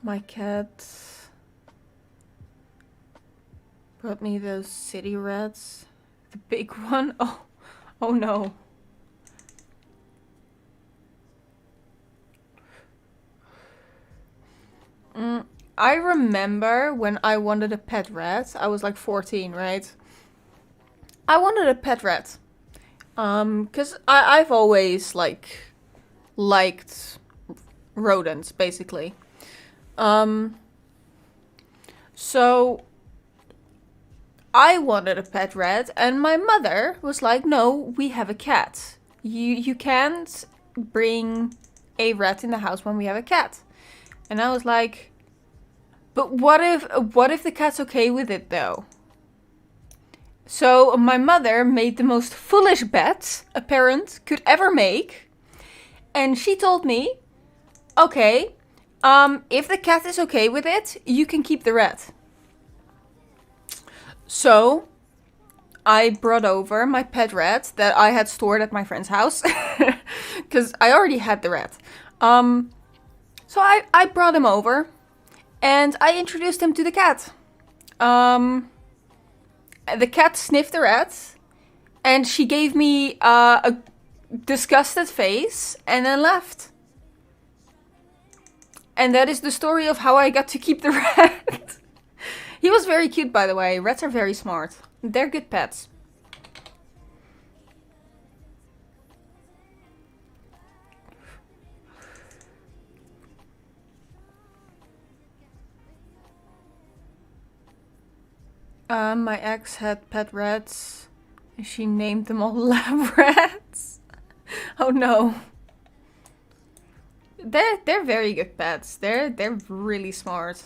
My cat brought me those city rats. The big one, oh no. I remember when I wanted a pet rat. I was like 14, right? I wanted a pet rat. 'Cause I've always like liked rodents, basically. So I wanted a pet rat, and my mother was like, "No, we have a cat. You can't bring a rat in the house when we have a cat." And I was like, "But what if the cat's okay with it though?" So my mother made the most foolish bet a parent could ever make, and she told me, "Okay, if the cat is okay with it, you can keep the rat." So I brought over my pet rat that I had stored at my friend's house, because I already had the rat. So I brought him over, and I introduced him to the cat. The cat sniffed the rat, and she gave me a disgusted face, and then left. And that is the story of how I got to keep the rat. He was very cute, by the way. Rats are very smart. They're good pets. My ex had pet rats. And she named them all lab rats. Oh no. they're very good pets. They're really smart.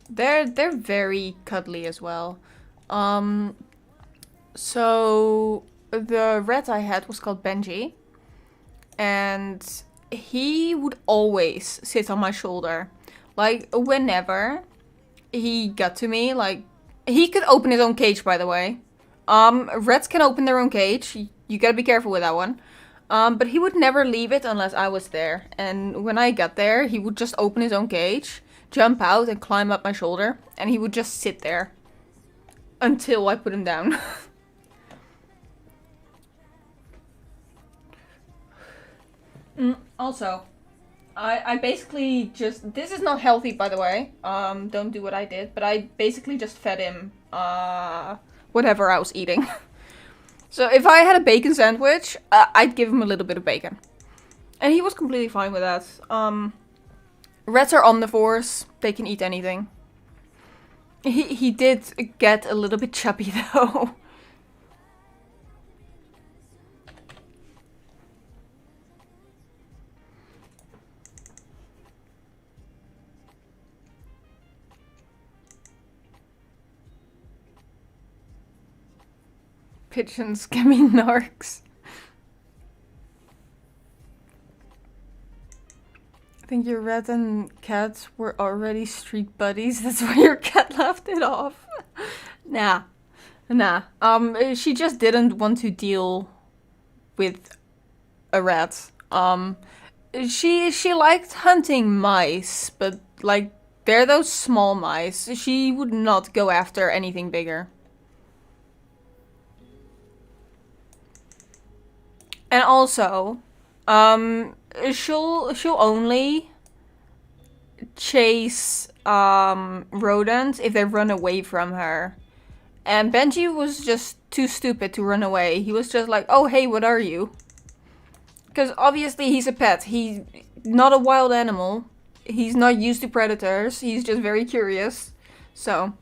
They're very cuddly as well. So the rat I had was called Benji, and he would always sit on my shoulder. Like, whenever he got to me, like, he could open his own cage, by the way. Rats can open their own cage. You gotta be careful with that one. But he would never leave it unless I was there. And when I got there, he would just open his own cage, jump out and climb up my shoulder. And he would just sit there until I put him down. Also, I basically just... This is not healthy, by the way. Don't do what I did. But I basically just fed him whatever I was eating. So if I had a bacon sandwich, I'd give him a little bit of bacon. And he was completely fine with that. Rats are omnivores. They can eat anything. He did get a little bit chubby though. Pigeons scamming narcs. I think your rat and cat were already street buddies. That's why your cat laughed it off. Nah. She just didn't want to deal with a rat. She liked hunting mice, but like they're those small mice. She would not go after anything bigger. And also, she'll only chase rodents if they run away from her. And Benji was just too stupid to run away. He was just like, oh hey, what are you? Because obviously he's a pet. He's not a wild animal. He's not used to predators. He's just very curious. So...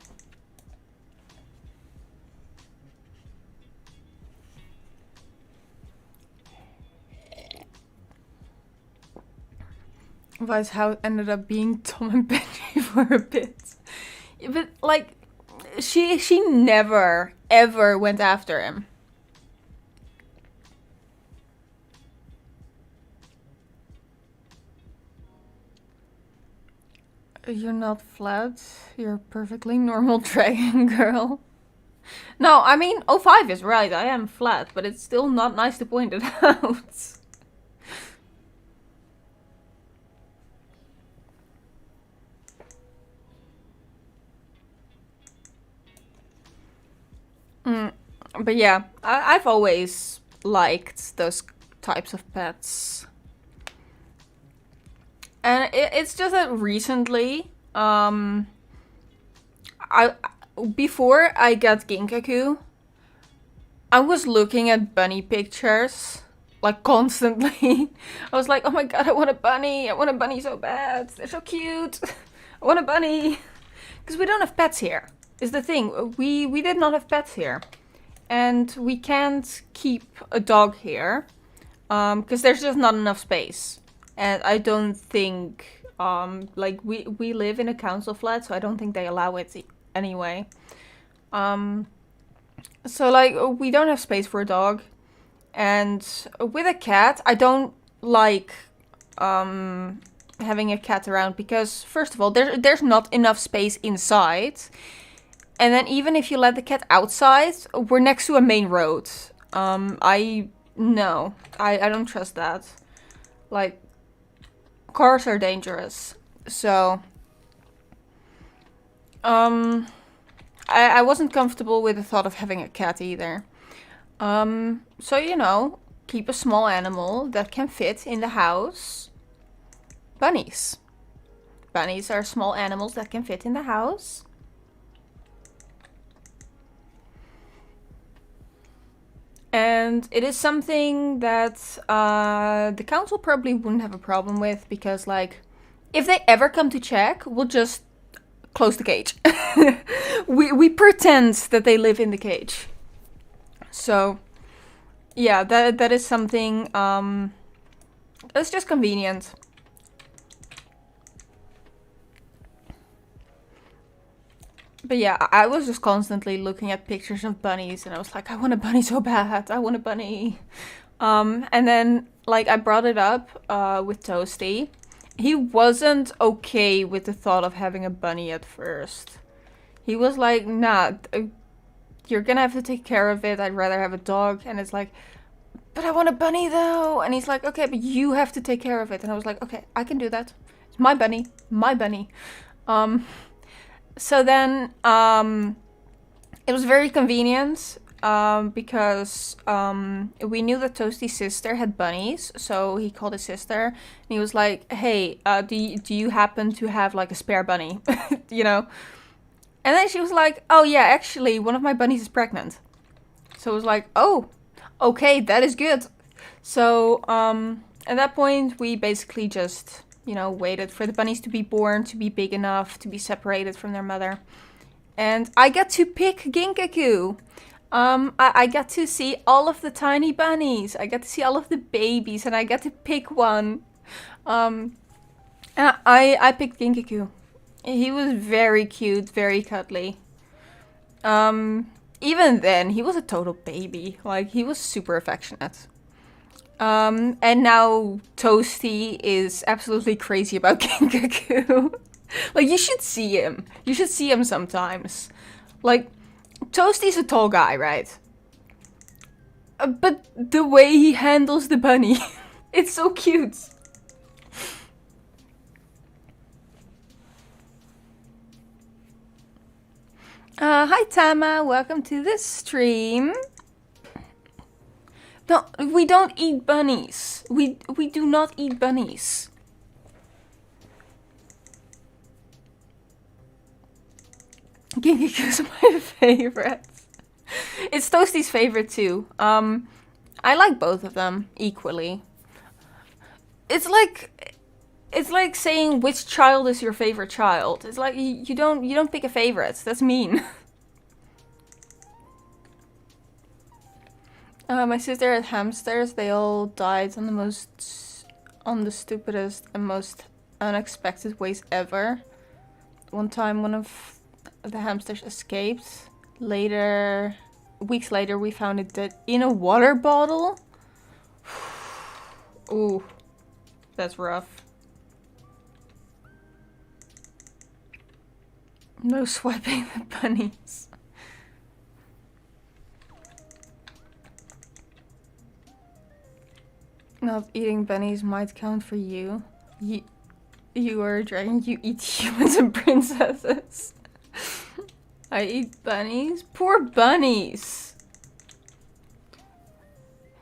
That's how it ended up being Tom and Benji for a bit. But, like, she never, ever went after him. You're not flat. You're a perfectly normal dragon girl. No, I mean, O5 is right. I am flat, but it's still not nice to point it out. But yeah, I've always liked those types of pets. And it's just that recently, before I got Ginkaku, I was looking at bunny pictures, like constantly. I was like, oh my god, I want a bunny. I want a bunny so bad. They're so cute. I want a bunny. Because we don't have pets here, is the thing. We did not have pets here. And we can't keep a dog here, because there's just not enough space. And I don't think, like, we live in a council flat, so I don't think they allow it anyway. So, like, we don't have space for a dog. And with a cat, I don't like having a cat around, because, first of all, there's not enough space inside. And then even if you let the cat outside, we're next to a main road. I don't trust that. Like, cars are dangerous. So, I wasn't comfortable with the thought of having a cat either. So, you know, keep a small animal that can fit in the house. Bunnies. Bunnies are small animals that can fit in the house. And it is something that the council probably wouldn't have a problem with, because, like, if they ever come to check, we'll just close the cage. we pretend that they live in the cage. So yeah, that is something that's just convenient. But yeah, I was just constantly looking at pictures of bunnies and I was like, I want a bunny so bad. I want a bunny. And then like I brought it up with Toasty. He wasn't okay with the thought of having a bunny at first. He was like, nah, you're gonna have to take care of it. I'd rather have a dog. And it's like, but I want a bunny though. And he's like, okay, but you have to take care of it. And I was like, okay, I can do that. It's my bunny. My bunny. So then it was very convenient because we knew that Toasty's sister had bunnies. So he called his sister and he was like, hey, do you happen to have like a spare bunny? You know? And then she was like, oh yeah, actually one of my bunnies is pregnant. So it was like, oh, okay, that is good. So at that point we basically just, you know, waited for the bunnies to be born, to be big enough to be separated from their mother. And I got to pick Ginkaku. I got to see all of the tiny bunnies. I got to see all of the babies and I got to pick one. And I picked Ginkaku. He was very cute, very cuddly. Even then, he was a total baby. Like, he was super affectionate. And now Toasty is absolutely crazy about Ginkaku. Like, you should see him. You should see him sometimes. Like, Toasty's a tall guy, right? But the way he handles the bunny, it's so cute. Hi Tama, welcome to the stream. No, we don't eat bunnies. We do not eat bunnies. Ginkaku's my favorite. It's Toasty's favorite too. I like both of them equally. It's like saying which child is your favorite child. It's like you don't pick a favorite. That's mean. My sister had hamsters. They all died on the stupidest and most unexpected ways ever. One time, one of the hamsters escaped. Weeks later, we found it dead in a water bottle. Ooh, that's rough. No swiping the bunnies. Not eating bunnies might count for you. You are a dragon, you eat humans and princesses. I eat bunnies? Poor bunnies!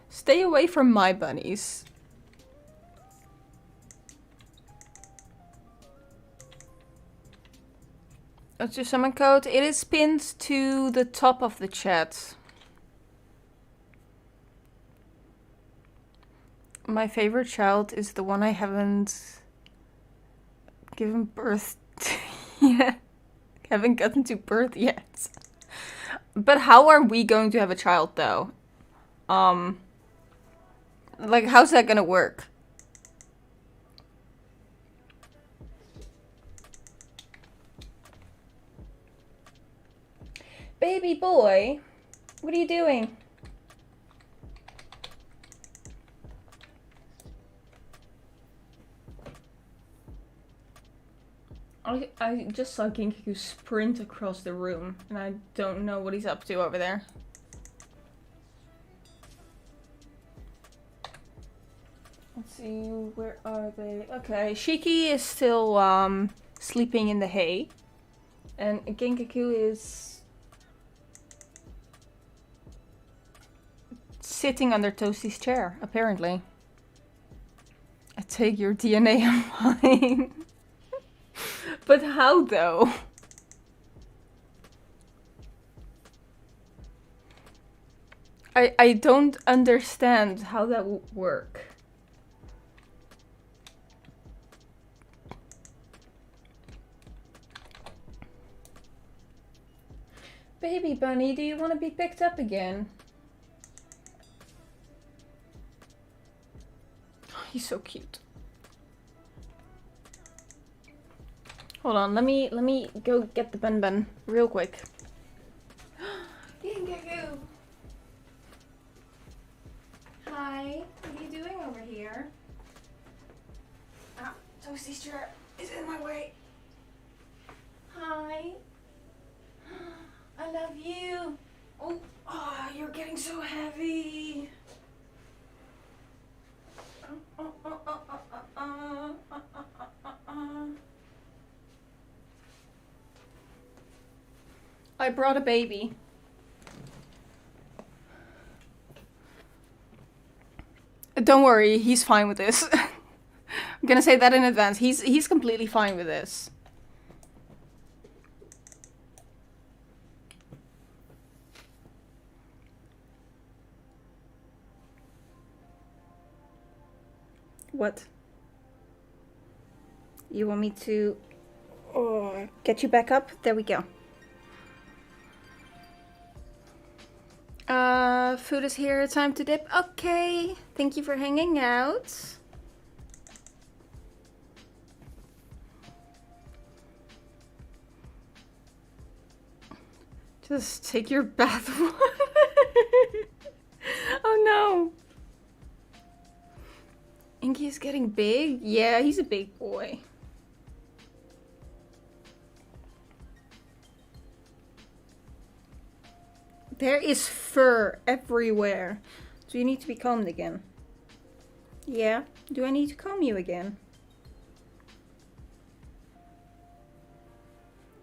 Stay away from my bunnies. What's your summon code? It is pinned to the top of the chat. My favorite child is the one I haven't given birth to yet. Haven't gotten to birth yet. But how are we going to have a child though? Like how's that gonna work? Baby boy, what are you doing? I just saw Ginkaku sprint across the room, and I don't know what he's up to over there. Let's see, where are they? Okay, Shiki is still sleeping in the hay, and Ginkaku is sitting under Toasty's chair, apparently. I take your DNA and mine. But how though? I don't understand how that would work. Baby bunny, do you want to be picked up again? He's so cute. Hold on, let me go get the bun real quick. Ginkaku! Hi, what are you doing over here? Ah, Toasty's chair is in my way. Hi. I love you. Oh, you're getting so heavy. I brought a baby. Don't worry, he's fine with this. I'm gonna say that in advance. He's completely fine with this. What? You want me to get you back up? There we go. Food is here, time to dip. Okay, thank you for hanging out. Just take your bath. Oh no. Inky's getting big? Yeah, he's a big boy. There is fur everywhere. Do you need to be combed again? Yeah. Do I need to comb you again?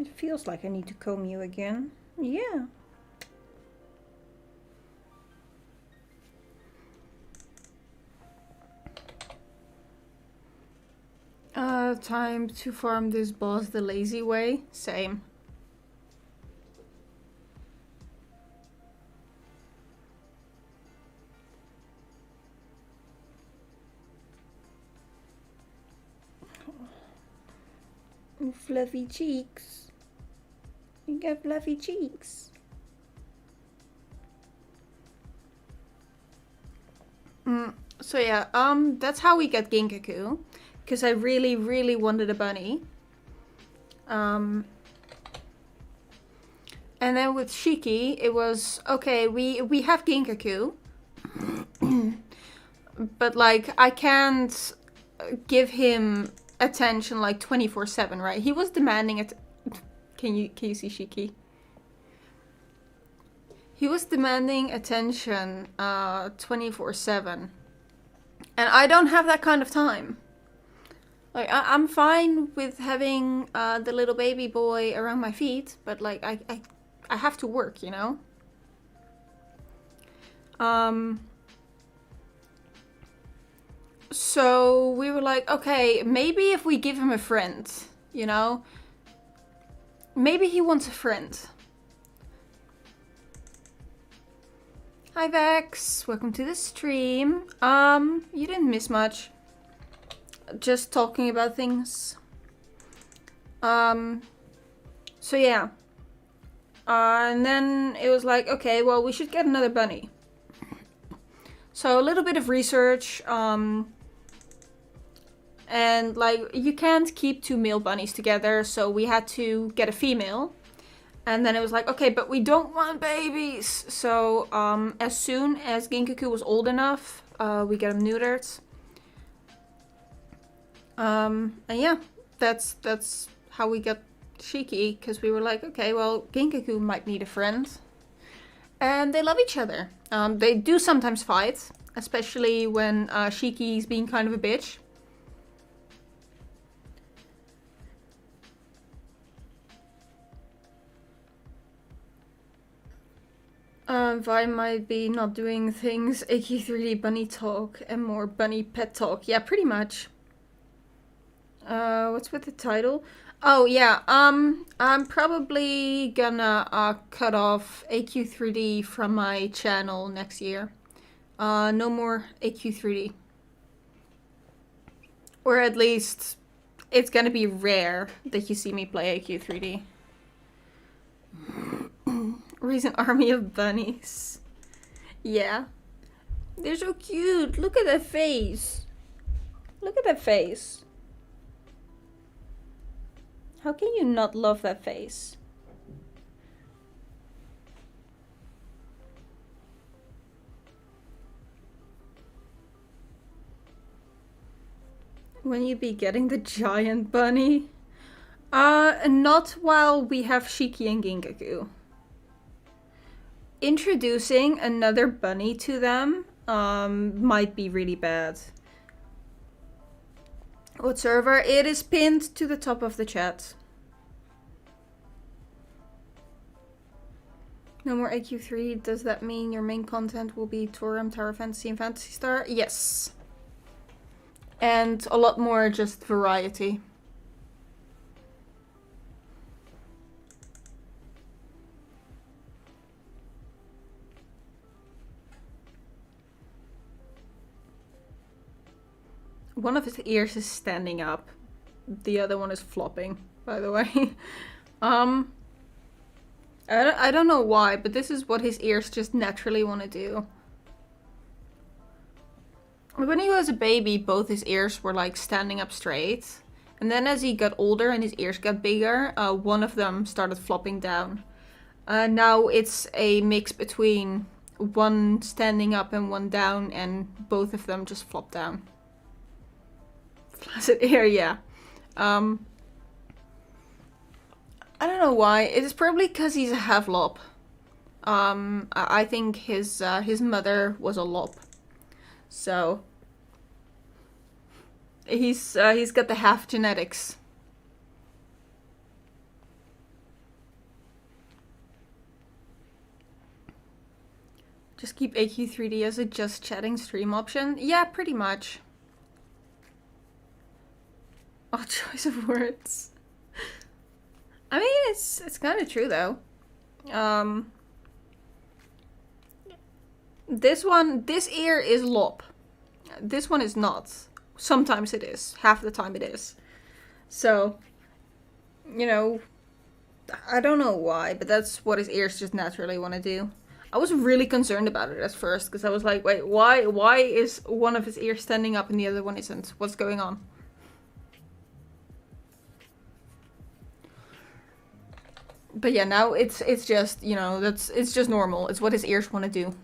It feels like I need to comb you again. Yeah. Time to farm this boss the lazy way. Same. Oh, fluffy cheeks. You got fluffy cheeks. So yeah, that's how we got Ginkaku. Because I really, really wanted a bunny. And then with Shiki, it was, okay, we have Ginkaku. But like, I can't give him attention like 24/7, right? He was demanding it. Can you see Shiki? He was demanding attention 24/7. And I don't have that kind of time. Like, I'm fine with having the little baby boy around my feet, but like, I have to work, you know? So we were like, okay, maybe if we give him a friend, you know? Maybe he wants a friend. Hi Vex, welcome to the stream. You didn't miss much. Just talking about things. So yeah. And then it was like, okay, well, we should get another bunny. So a little bit of research, and like, you can't keep two male bunnies together, so we had to get a female. And then it was like, okay, but we don't want babies. So as soon as Ginkaku was old enough, we got him neutered. And yeah, that's how we got Shiki, because we were like, okay, well, Ginkaku might need a friend. And they love each other. They do sometimes fight, especially when Shiki's being kind of a bitch. Vi might be not doing things AQ3D bunny talk and more bunny pet talk. Yeah, pretty much. What's with the title? Oh yeah, I'm probably gonna cut off AQ3D from my channel next year. No more AQ3D. Or at least it's gonna be rare that you see me play AQ3D. Raise an army of bunnies. Yeah. They're so cute. Look at that face. Look at that face. How can you not love that face? When you be getting the giant bunny? Not while we have Shiki and Ginkaku. Introducing another bunny to them might be really bad. What server? It is pinned to the top of the chat. No more AQ3. Does that mean your main content will be Torum, Tower Fantasy, and Phantasy Star? Yes. And a lot more just variety. One of his ears is standing up. The other one is flopping, by the way. I don't know why, but this is what his ears just naturally want to do. When he was a baby, both his ears were like standing up straight. And then as he got older and his ears got bigger, one of them started flopping down. Now it's a mix between one standing up and one down, and both of them just flop down. Flaccid ear, yeah. I don't know why. It is probably because he's a half lop. I think his mother was a lop, so he's got the half genetics. Just keep AQ3D as a just chatting stream option. Yeah, pretty much. Odd choice of words. I mean, it's kind of true though. This ear is lop. This one is not. Sometimes it is. Half the time it is. So, you know, I don't know why, but that's what his ears just naturally want to do. I was really concerned about it at first, because I was like, wait, why is one of his ears standing up and the other one isn't? What's going on? But yeah, now it's just, you know, it's just normal. It's what his ears want to do.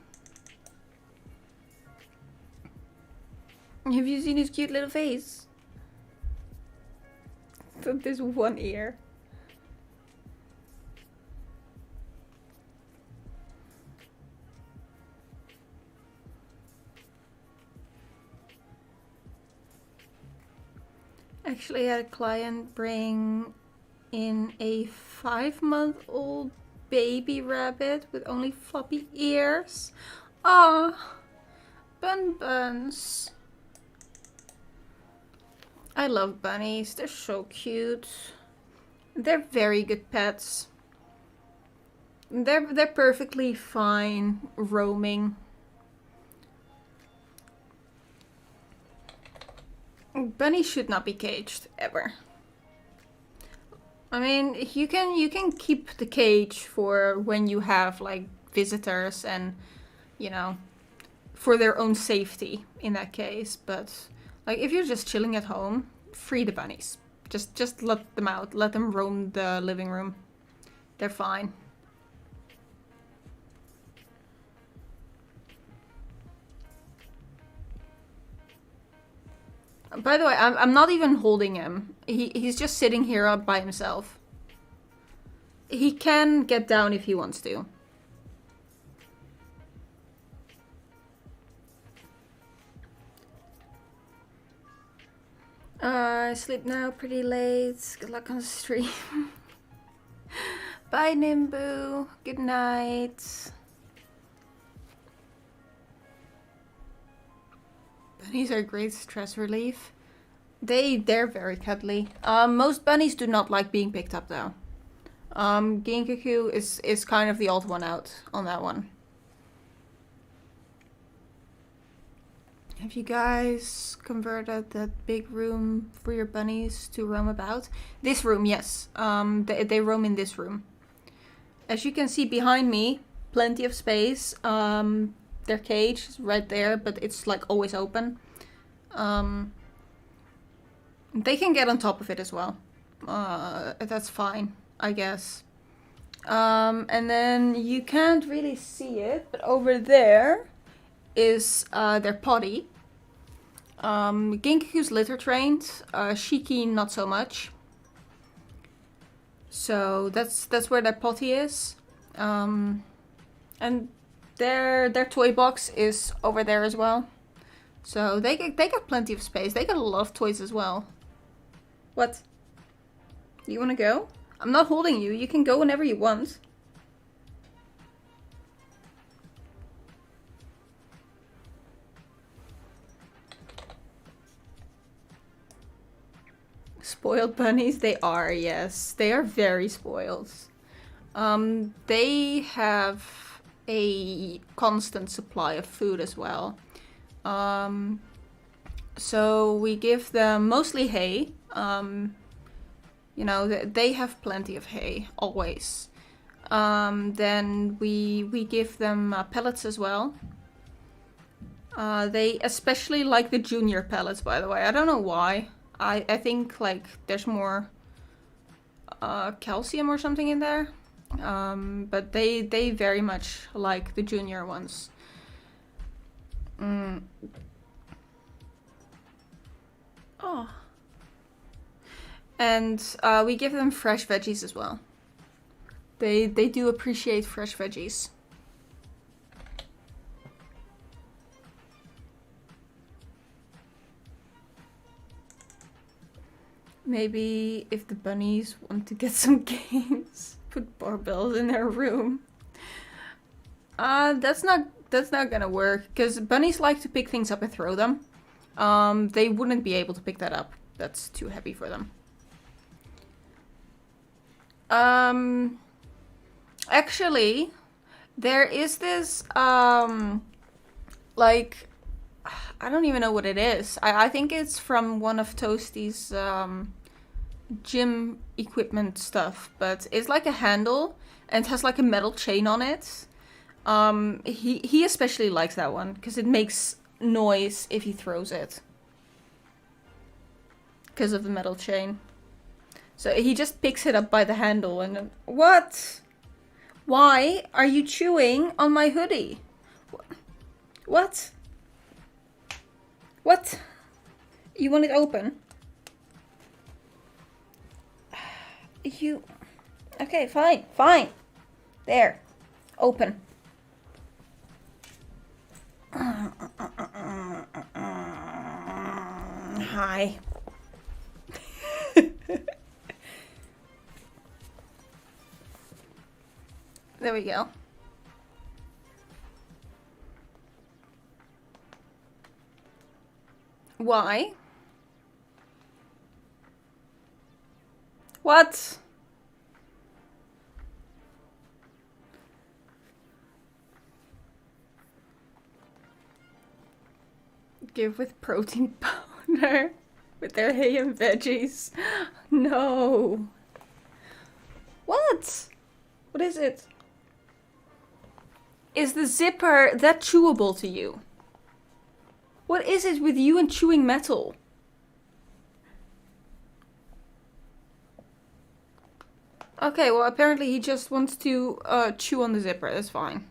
Have you seen his cute little face? This one ear. Actually, I had a client bring in a 5-month-old baby rabbit with only floppy ears. Ah, buns. I love bunnies. They're so cute. They're very good pets. They're perfectly fine roaming. Bunnies should not be caged ever. I mean, you can keep the cage for when you have like visitors and, you know, for their own safety in that case. But like if you're just chilling at home, free the bunnies. Just let them out. Let them roam the living room. They're fine. By the way, I'm not even holding him. He's just sitting here up by himself. He can get down if he wants to. I sleep now, pretty late. Good luck on the stream. Bye, Nimbu. Good night. Bunnies are great stress relief. They're very cuddly. Most bunnies do not like being picked up though. Ginkaku is kind of the odd one out on that one. Have you guys converted that big room for your bunnies to roam about? This room, yes. They roam in this room. As you can see behind me, plenty of space. Their cage is right there, but it's like always open. They can get on top of it as well. That's fine, I guess. And then you can't really see it, but over there is their potty. Ginkaku's litter trained, Shiki not so much. So that's where their potty is. And their toy box is over there as well. So they got plenty of space. They got a lot of toys as well. What? You wanna go? I'm not holding you. You can go whenever you want. Spoiled bunnies? They are, yes. They are very spoiled. They have a constant supply of food as well. So we give them mostly hay. You know, they have plenty of hay, always. Then we give them pellets as well. They especially like the junior pellets, by the way. I don't know why. I think like there's more calcium or something in there. But they very much like the junior ones. Oh. And we give them fresh veggies as well. They do appreciate fresh veggies. Maybe if the bunnies want to get some games, put barbells in their room. That's not gonna work, because bunnies like to pick things up and throw them. They wouldn't be able to pick that up. That's too heavy for them. Actually, there is this, like, I don't even know what it is. I think it's from one of Toasty's, gym equipment stuff, but it's like a handle and it has like a metal chain on it. He especially likes that one because it makes noise if he throws it because of the metal chain. So he just picks it up by the handle and then, what? Why are you chewing on my hoodie? What? What? You want it open? You... Okay, fine, fine. There. Open. Hi. There we go. Why? What? Give with protein powder with their hay and veggies. No. What? What is it? Is the zipper that chewable to you? What is it with you and chewing metal? Okay, well apparently he just wants to chew on the zipper, that's fine.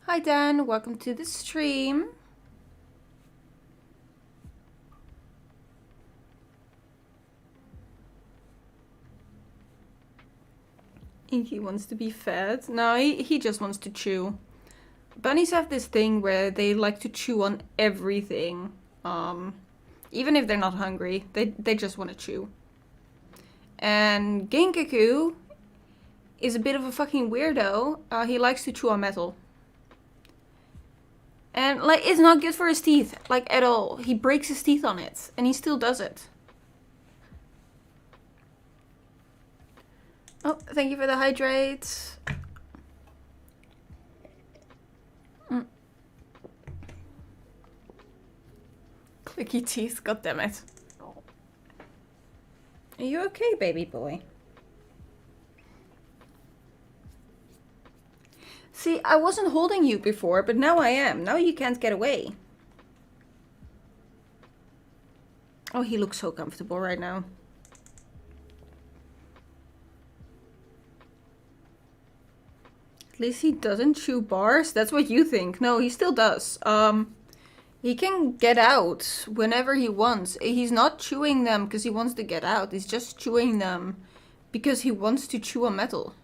Hi Dan, welcome to the stream. He wants to be fed. No, he just wants to chew. Bunnies have this thing where they like to chew on everything. Even if they're not hungry, they just want to chew. And Ginkaku is a bit of a fucking weirdo. He likes to chew on metal. And like, it's not good for his teeth, like at all. He breaks his teeth on it, and he still does it. Oh, thank you for the hydrate. Clicky teeth, goddammit. Are you okay, baby boy? See, I wasn't holding you before, but now I am. Now you can't get away. Oh, he looks so comfortable right now. At least he doesn't chew bars. That's what you think. No, he still does. He can get out whenever he wants. He's not chewing them because he wants to get out. He's just chewing them because he wants to chew on metal.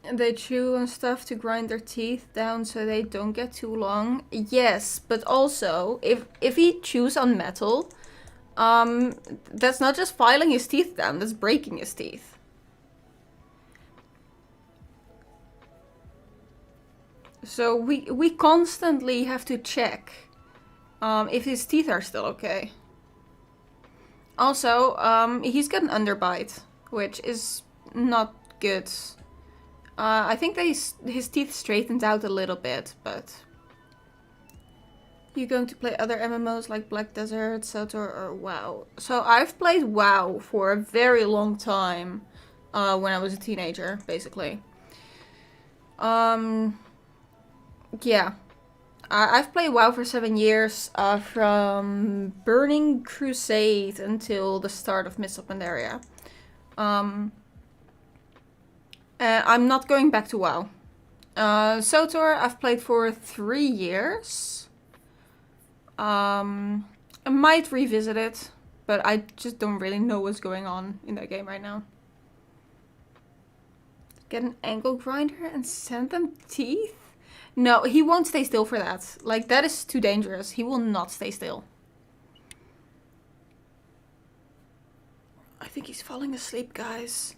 And they chew on stuff to grind their teeth down so they don't get too long. Yes, but also, if he chews on metal, that's not just filing his teeth down, that's breaking his teeth. So we constantly have to check if his teeth are still okay. Also, he's got an underbite, which is not good. I think his teeth straightened out a little bit, but... You going to play other MMOs like Black Desert, SOTOR, or WoW? So I've played WoW for a very long time, when I was a teenager, basically. Yeah. I've played WoW for 7 years, from Burning Crusade until the start of Mists of Pandaria. I'm not going back to WoW. SOTOR I've played for 3 years. I might revisit it, but I just don't really know what's going on in that game right now. Get an angle grinder and send them teeth? No, he won't stay still for that. Like, that is too dangerous. He will not stay still. I think he's falling asleep, guys.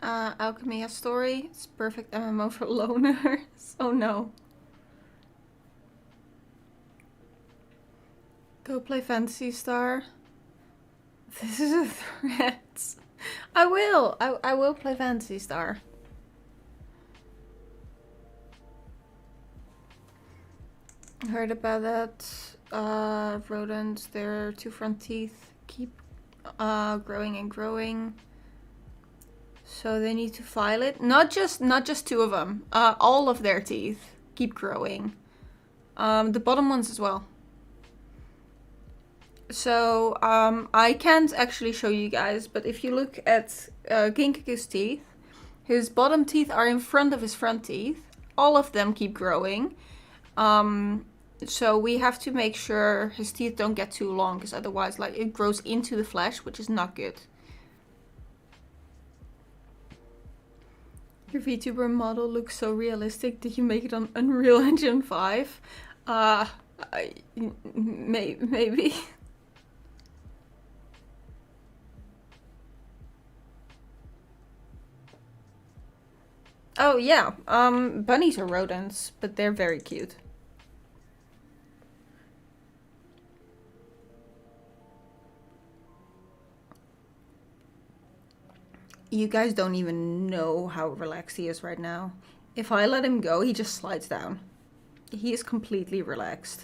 Alchemy has story. It's perfect MMO for loners. Oh no. Go play Fantasy Star. This is a threat. I will. I will play Fantasy Star. Heard about that. Rodents, their 2 front teeth keep growing and growing. So they need to file it. Not just 2 of them. All of their teeth keep growing. The bottom ones as well. So I can't actually show you guys, but if you look at Ginkaku's teeth, his bottom teeth are in front of his front teeth. All of them keep growing. So we have to make sure his teeth don't get too long, because otherwise, like, it grows into the flesh, which is not good. Your VTuber model looks so realistic. Did you make it on Unreal Engine 5? Maybe. Oh yeah, bunnies are rodents, but they're very cute. You guys don't even know how relaxed he is right now. If I let him go, he just slides down. He is completely relaxed.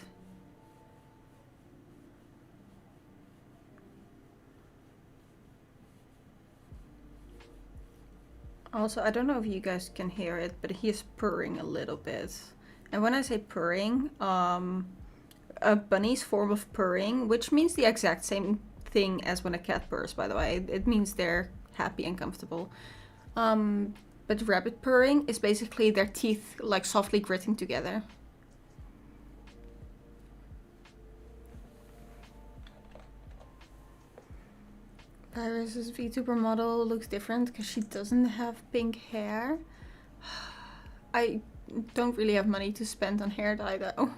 Also, I don't know if you guys can hear it, but he is purring a little bit. And when I say purring, a bunny's form of purring, which means the exact same thing as when a cat purrs, by the way. It means they're happy and comfortable. But rabbit purring is basically their teeth like softly gritting together. Vyris' VTuber model looks different because she doesn't have pink hair. I don't really have money to spend on hair dye though.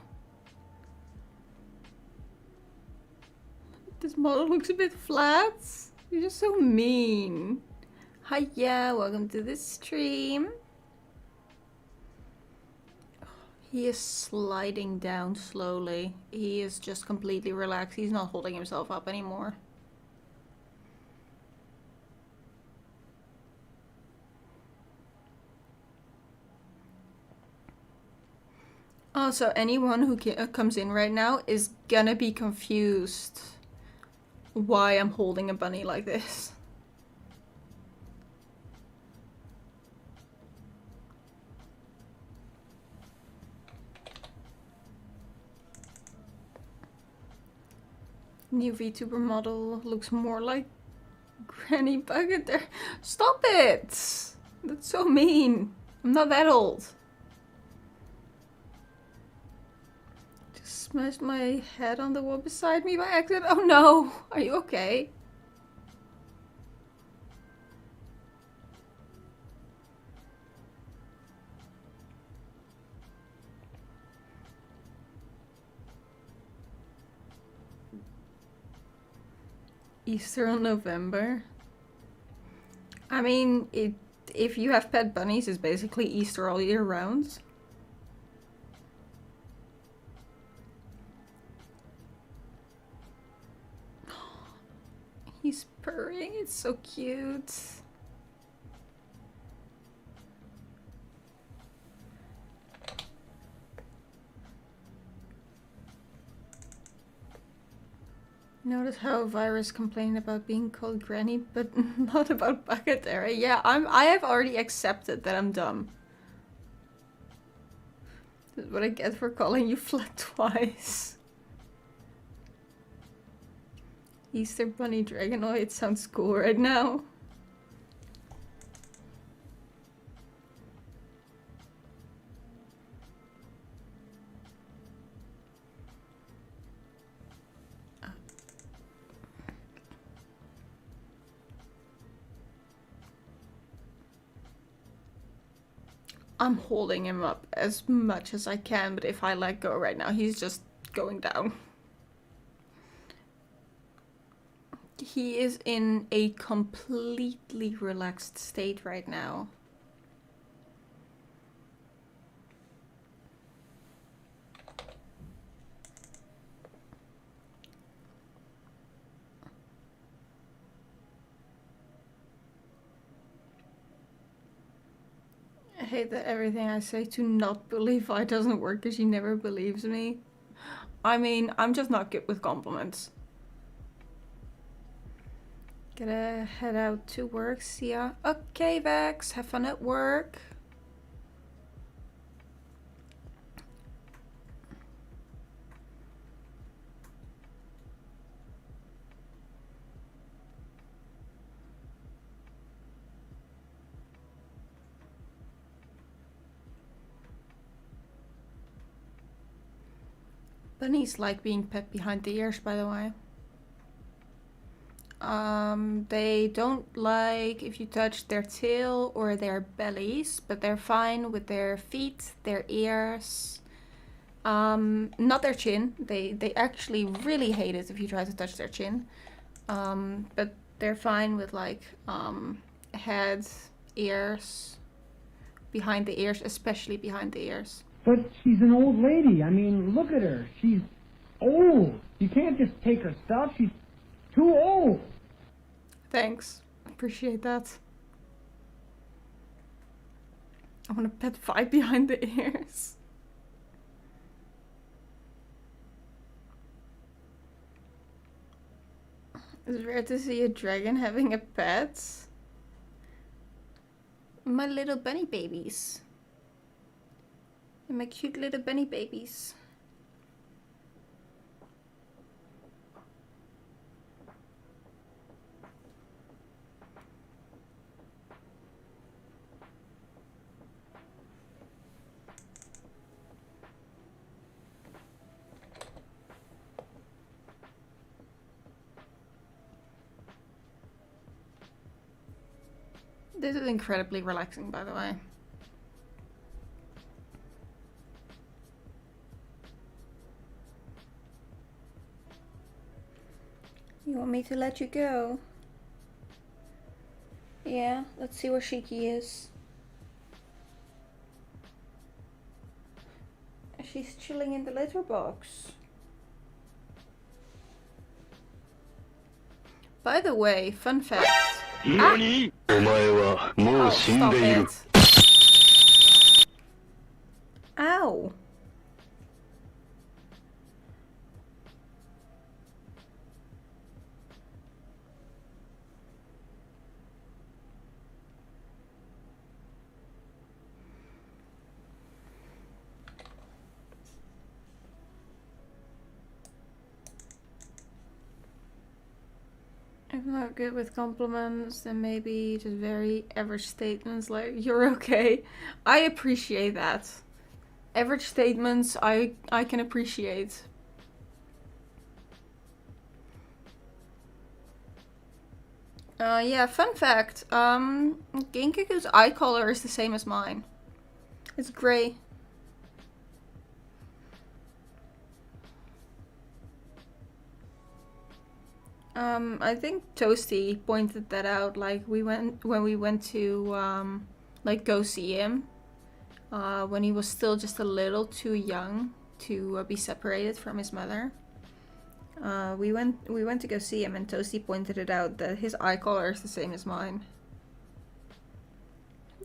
This model looks a bit flat. You're just so mean. Hiya, welcome to the stream. He is sliding down slowly. He is just completely relaxed. He's not holding himself up anymore. Also, anyone who comes in right now is gonna be confused why I'm holding a bunny like this. New VTuber model looks more like Granny Bucket there. Stop it! That's so mean. I'm not that old. Just smashed my head on the wall beside me by accident. Oh no! Are you okay? Easter in November. I mean, if you have pet bunnies, it's basically Easter all year round. He's purring, it's so cute. Notice how Vyris complained about being called Granny, but not about Bucket Area. Yeah, I have already accepted that I'm dumb. This is what I get for calling you flat twice. Easter Bunny Dragonoid sounds cool right now. I'm holding him up as much as I can, but if I let go right now, he's just going down. He is in a completely relaxed state right now. I hate that everything I say to not believe Vi doesn't work because she never believes me. I mean, I'm just not good with compliments. Gotta head out to work, see ya. Okay, Vex, have fun at work. Bunnies like being pet behind the ears, by the way. They don't like if you touch their tail or their bellies, but they're fine with their feet, their ears, not their chin. They actually really hate it if you try to touch their chin. But they're fine with like head, ears, behind the ears, especially behind the ears. But she's an old lady. I mean, look at her. She's old. You can't just take her stuff. She's too old. Thanks. Appreciate that. I want to pet Vi behind the ears. It's rare to see a dragon having a pet. My little bunny babies. And my cute little bunny babies. This is incredibly relaxing, by the way. You want me to let you go? Yeah, let's see where Shiki is. She's chilling in the litter box. By the way, fun fact. NANI?! お前はもう死んでいる。 Ow. If not good with compliments, then maybe just very average statements like "you're okay." I appreciate that. Average statements I can appreciate. Yeah, fun fact. Ginkiku's eye color is the same as mine. It's gray. I think Toasty pointed that out. Like when we went to like go see him, when he was still just a little too young to be separated from his mother. We went to go see him, and Toasty pointed it out that his eye color is the same as mine.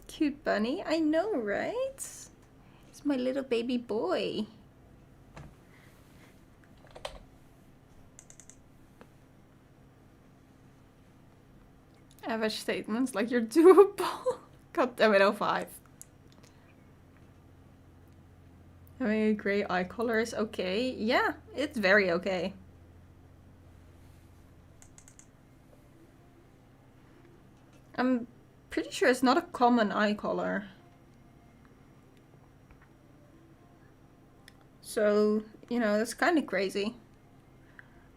Cute bunny, I know, right? It's my little baby boy. Average statements like you're doable. God damn it, 05. Having a gray eye color is okay. Yeah, it's very okay. I'm pretty sure it's not a common eye color. So, you know, that's kind of crazy.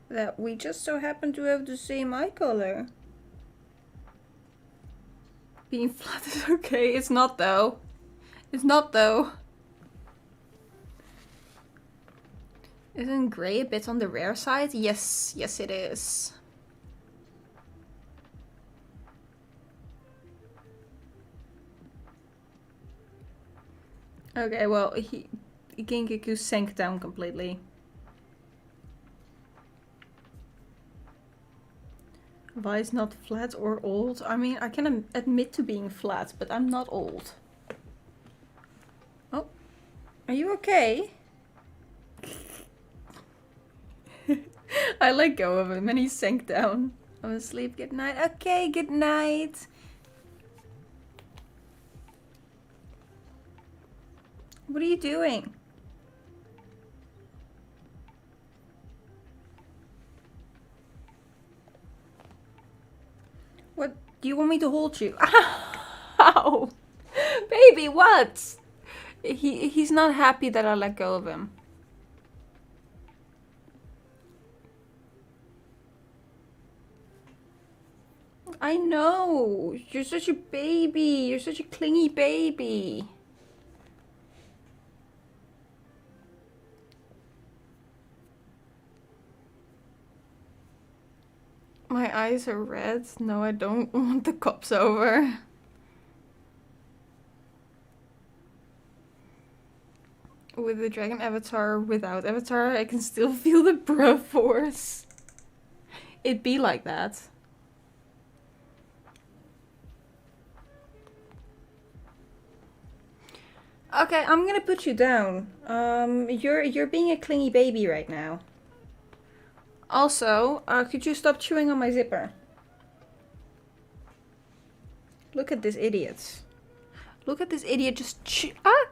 That we just so happen to have the same eye color. Being flat is okay. It's not though. It's not though. Isn't gray a bit on the rare side? Yes, yes it is. Okay, well, Ginkiku sank down completely. Vy's not flat or old. I mean, I can admit to being flat, but I'm not old. Oh, are you okay? I let go of him and he sank down. I'm asleep. Good night. Okay, good night. What are you doing? What? Do you want me to hold you? Ow! Baby, what? He's not happy that I let go of him. I know. You're such a baby. You're such a clingy baby. My eyes are red. No, I don't want the cops over. With the dragon avatar, without avatar, I can still feel the bro force. It'd be like that. Okay, I'm gonna put you down. You're being a clingy baby right now. Also, could you stop chewing on my zipper? Look at this idiot. Look at this idiot just chew. Ah!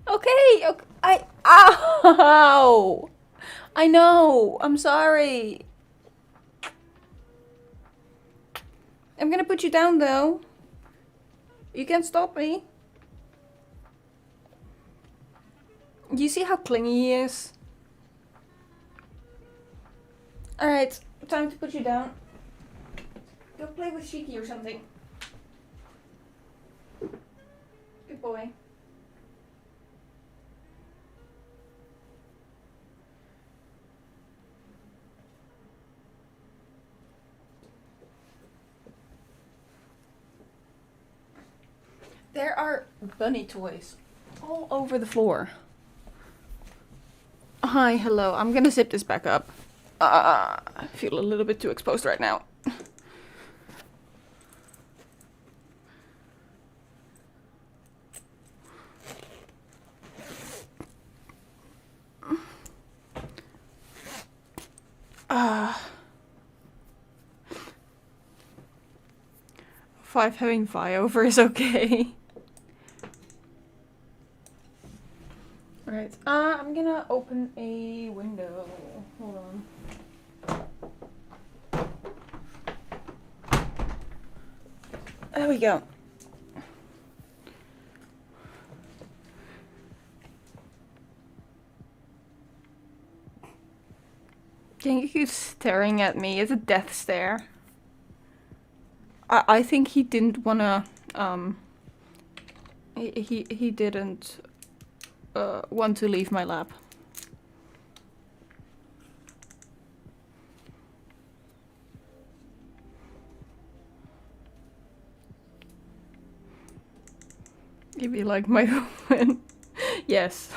Okay, ow! I know, I'm sorry. I'm gonna put you down though. You can't stop me. You see how clingy he is? Alright, time to put you down. Go play with Shiki or something. Good boy. There are bunny toys all over the floor. Hi, hello. I'm gonna zip this back up. I feel a little bit too exposed right now. Five having Vi over is okay. Alright, I'm gonna open a window. Hold on. There we go. I think he keeps staring at me. It's a death stare. I think he didn't wanna, he didn't want to leave my lap. He'd be like my woman. Yes.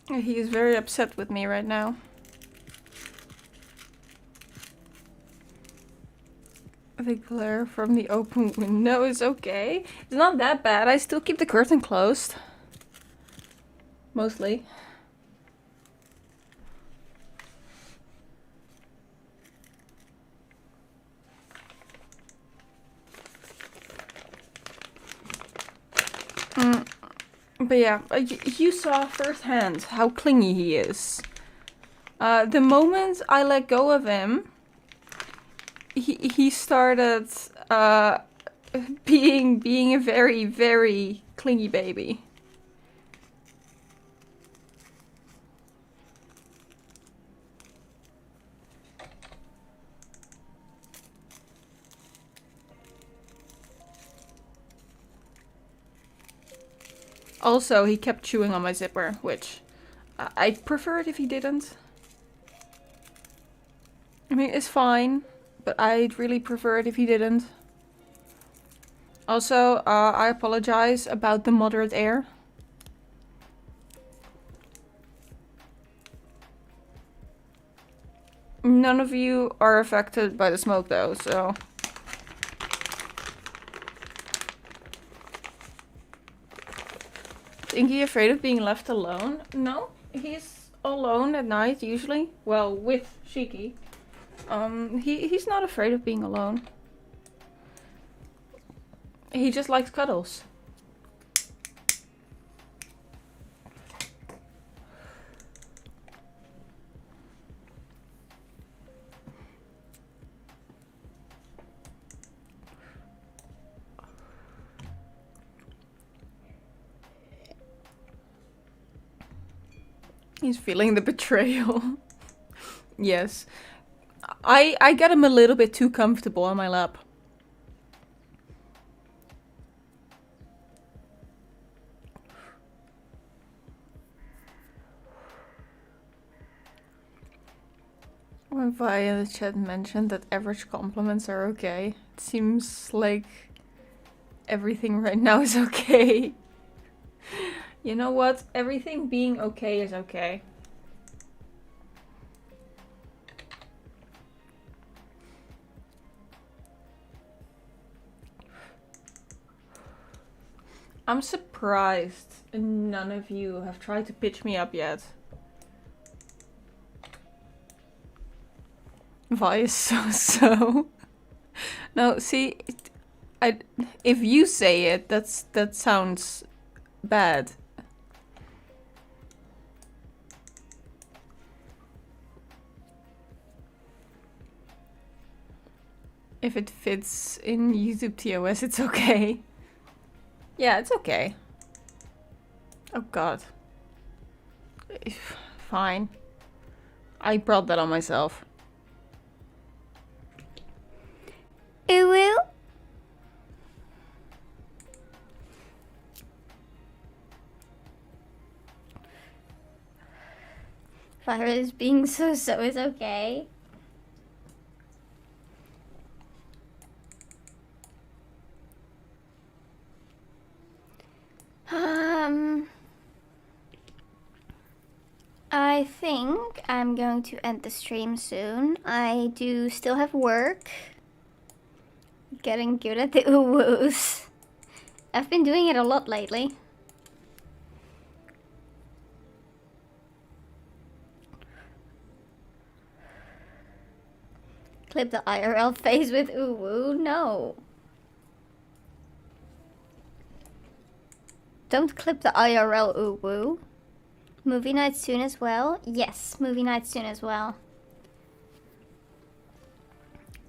He is very upset with me right now. The glare from the open window is okay. It's not that bad. I still keep the curtain closed. Mostly. But yeah, you saw firsthand how clingy he is. The moment I let go of him, he started being a very, very clingy baby. Also, he kept chewing on my zipper, which I prefer it if he didn't. I mean, it's fine, but I'd really prefer it if he didn't. Also, I apologize about the moderate air. None of you are affected by the smoke though, so... Think he afraid of being left alone? No, he's alone at night usually. Well, with Shiki. He's not afraid of being alone. He just likes cuddles. He's feeling the betrayal. Yes. I get him a little bit too comfortable on my lap. When Vi in the chat mentioned that average compliments are okay, it seems like everything right now is okay. You know what? Everything being okay is okay. I'm surprised none of you have tried to pitch me up yet. Vi is so. No, see, if you say it, that sounds bad. If it fits in YouTube TOS, it's okay. Yeah, it's okay. Oh god. Fine. I brought that on myself. Uwu? Vyris being so is okay. I think I'm going to end the stream soon. I do still have work. Getting good at the uwoos. I've been doing it a lot lately. Clip the IRL face with uwu? No. Don't clip the IRL uwu. Movie night soon as well? Yes, movie night soon as well.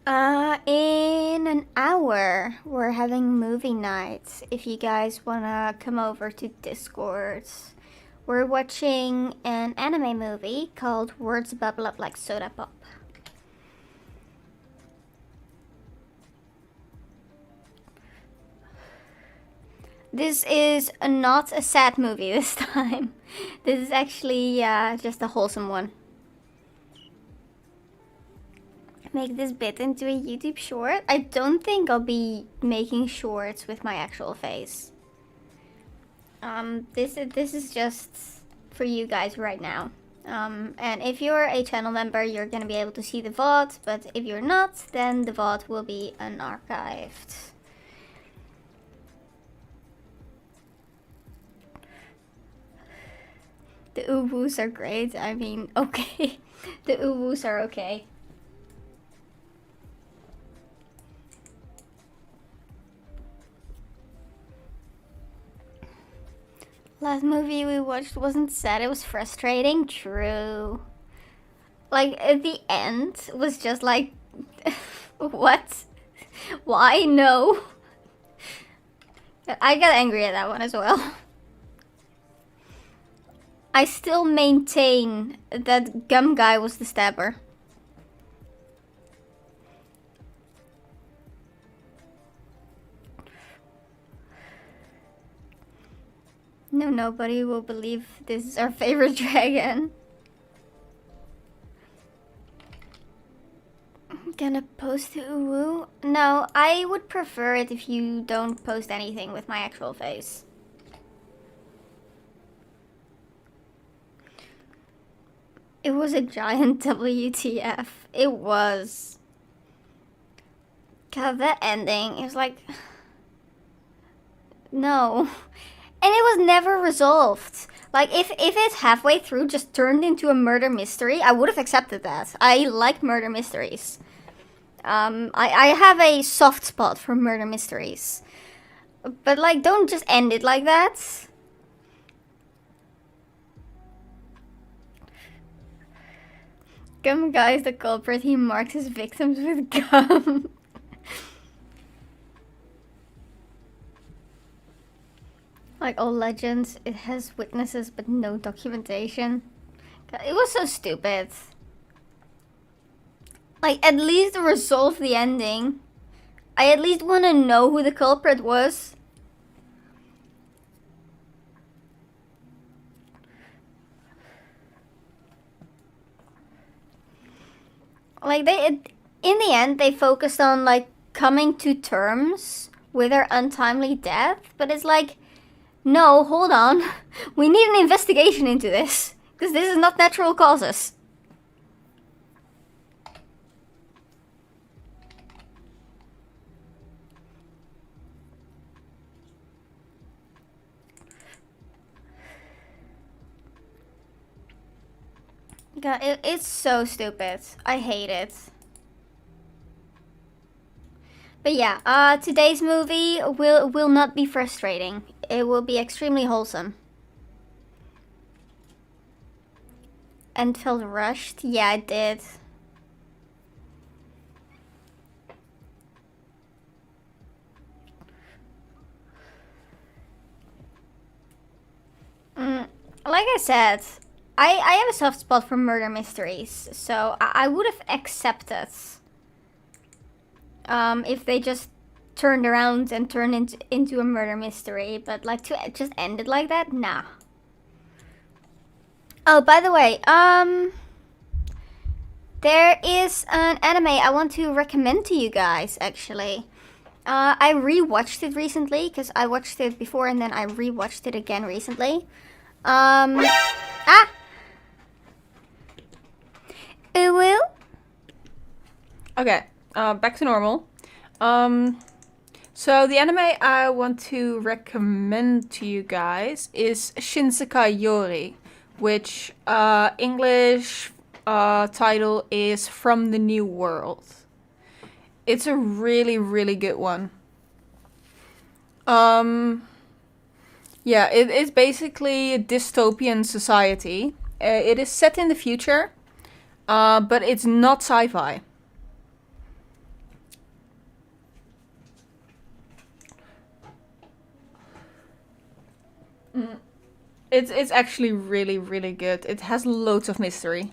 In an hour, we're having movie night. If you guys wanna come over to Discord, we're watching an anime movie called Words Bubble Up Like Soda Pop. This is not a sad movie this time. This is actually just a wholesome one. Make this bit into a YouTube short. I don't think I'll be making shorts with my actual face. This is just for you guys right now. And if you're a channel member, you're gonna be able to see the VOD, but if you're not, then the VOD will be unarchived. The uwus are great. I mean, okay. The uwus are okay. Last movie we watched wasn't sad, it was frustrating. True. Like, at the end was just like, what? Why? No. I got angry at that one as well. I still maintain that Gum Guy was the stabber. No, nobody will believe this is our favorite dragon. Gonna post the uwu? No, I would prefer it if you don't post anything with my actual face. It was a giant WTF. It was. God, that ending, it was like... No. And it was never resolved. Like, if it halfway through just turned into a murder mystery, I would have accepted that. I like murder mysteries. I have a soft spot for murder mysteries. But, like, don't just end it like that. Gum Guy is the culprit. He marks his victims with gum. Like all legends, it has witnesses but no documentation. It was so stupid. Like, at least resolve the ending. I at least want to know who the culprit was. Like, in the end, they focused on, like, coming to terms with her untimely death. But it's like, no, hold on. We need an investigation into this. Because this is not natural causes. God, it's so stupid. I hate it. But yeah, today's movie will not be frustrating. It will be extremely wholesome. And felt rushed? Yeah, it did. Like I said, I have a soft spot for murder mysteries, so I would have accepted if they just turned around and turned into a murder mystery, but like to just end it like that, nah. Oh, by the way, there is an anime I want to recommend to you guys, actually. I rewatched it recently, because I watched it before and then I rewatched it again recently. Uwu? Okay, back to normal. So the anime I want to recommend to you guys is Shinsekai Yori, which English title is From the New World. It's a really, really good one. Yeah, it is basically a dystopian society. It is set in the future, but it's not sci-fi. It's actually really, really good. It has loads of mystery.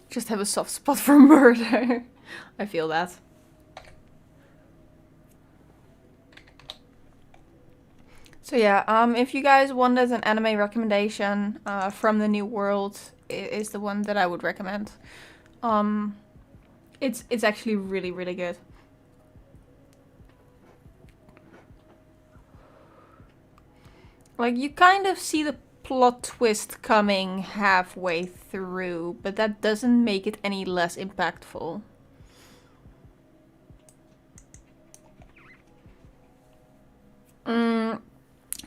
Just have a soft spot for murder. I feel that. So yeah, if you guys wanted an anime recommendation from the New World, it is the one that I would recommend. It's actually really, really good. Like, you kind of see the plot twist coming halfway through, but that doesn't make it any less impactful.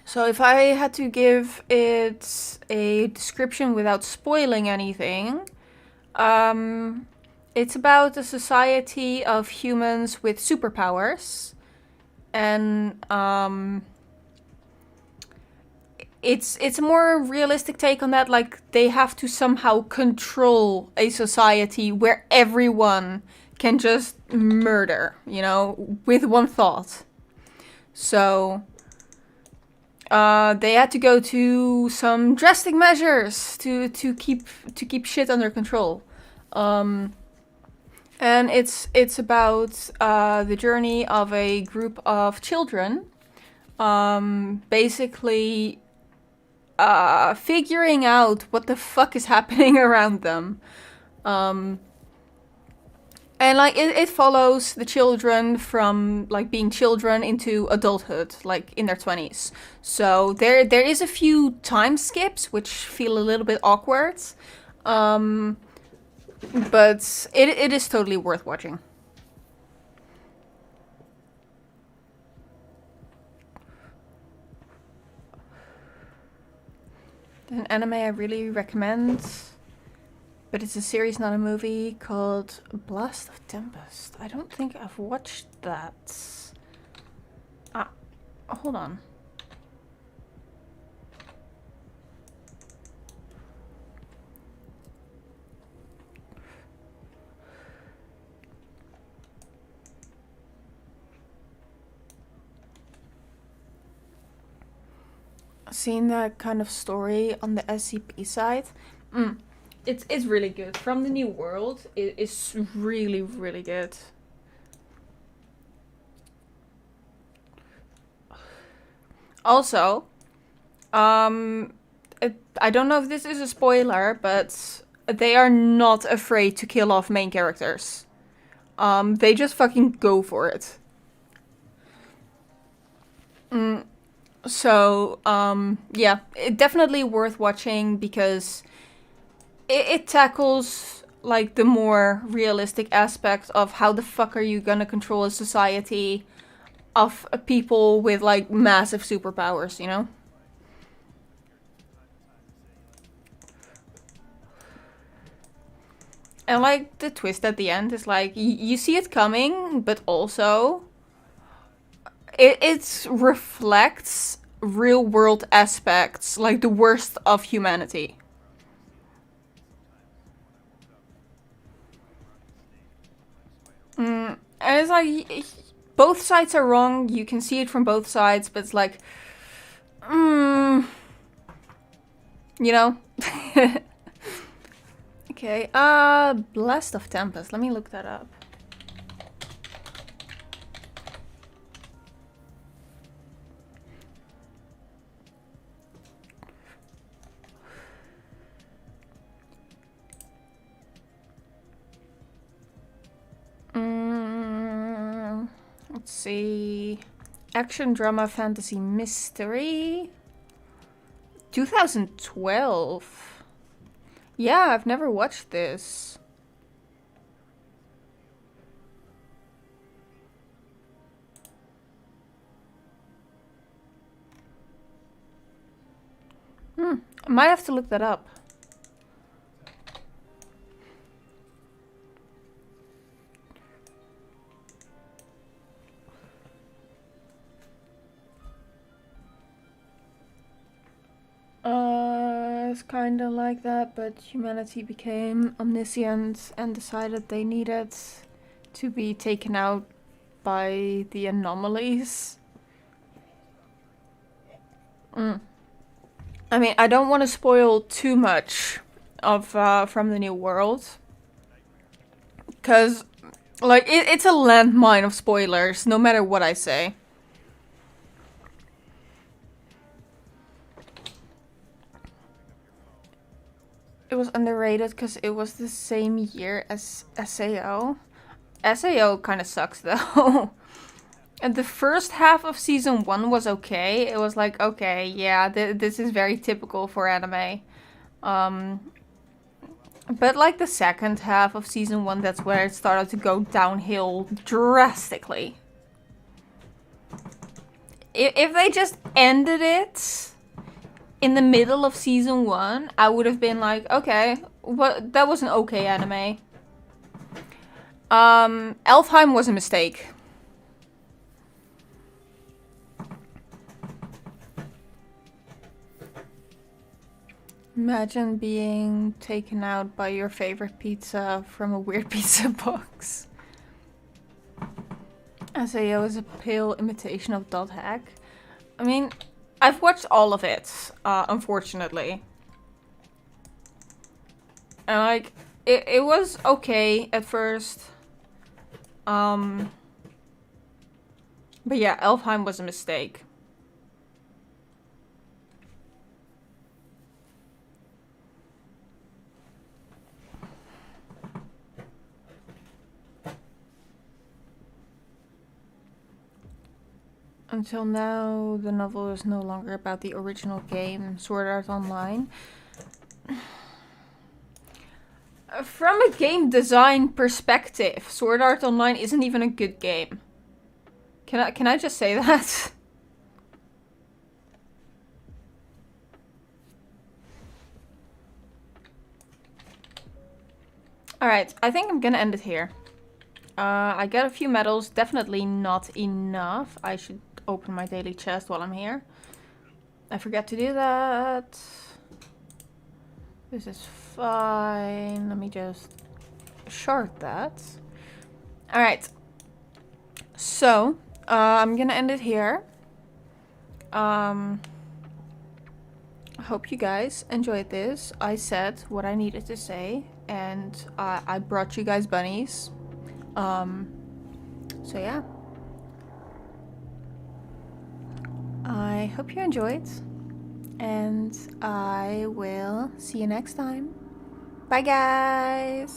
So if I had to give it a description without spoiling anything, it's about a society of humans with superpowers, and it's a more realistic take on that. Like, they have to somehow control a society where everyone can just murder, you know, with one thought. So they had to go to some drastic measures to keep shit under control. And it's about the journey of a group of children, basically figuring out what the fuck is happening around them. And like it follows the children from like being children into adulthood, like in their 20s. So there is a few time skips which feel a little bit awkward. But it is totally worth watching. An anime I really recommend, but it's a series, not a movie, called Blast of Tempest. I don't think I've watched that. Ah, hold on. Seen that kind of story on the SCP side. It's really good. From the New World, it is really, really good. Also, I don't know if this is a spoiler, but they are not afraid to kill off main characters. They just fucking go for it. So, yeah, definitely worth watching because it tackles like the more realistic aspect of how the fuck are you gonna control a society of people with like massive superpowers, you know? And like the twist at the end is like you see it coming, but also it reflects real world aspects, like the worst of humanity. And it's like both sides are wrong. You can see it from both sides, but it's like, you know. Okay. Blast of Tempest. Let me look that up. Let's see. Action, drama, fantasy, mystery. 2012. Yeah, I've never watched this. I might have to look that up. It's kind of like that, but humanity became omniscient and decided they needed to be taken out by the anomalies. I mean, I don't want to spoil too much of from the new world, because like it's a landmine of spoilers, no matter what I say. It was underrated because it was the same year as SAO. SAO kind of sucks though. And the first half of season 1 was okay. It was like, okay, yeah, this is very typical for anime. But like the second half of season 1, that's where it started to go downhill drastically. If they just ended it in the middle of season 1, I would have been like, okay, what, that was an okay anime. Elfheim was a mistake. Imagine being taken out by your favorite pizza from a weird pizza box. SAO is a pale imitation of Dot Hack. I mean, I've watched all of it, unfortunately. And like, it was okay at first. But yeah, Elfheim was a mistake. Until now, the novel is no longer about the original game, Sword Art Online. From a game design perspective, Sword Art Online isn't even a good game. Can I just say that? Alright, I think I'm gonna end it here. I got a few medals, definitely not enough. I should open my daily chest while I'm here. I forgot to do that. This is fine. Let me just short that. Alright. So, I'm gonna end it here. I hope you guys enjoyed this. I said what I needed to say, and I brought you guys bunnies. So yeah. I hope you enjoyed, and I will see you next time. Bye guys!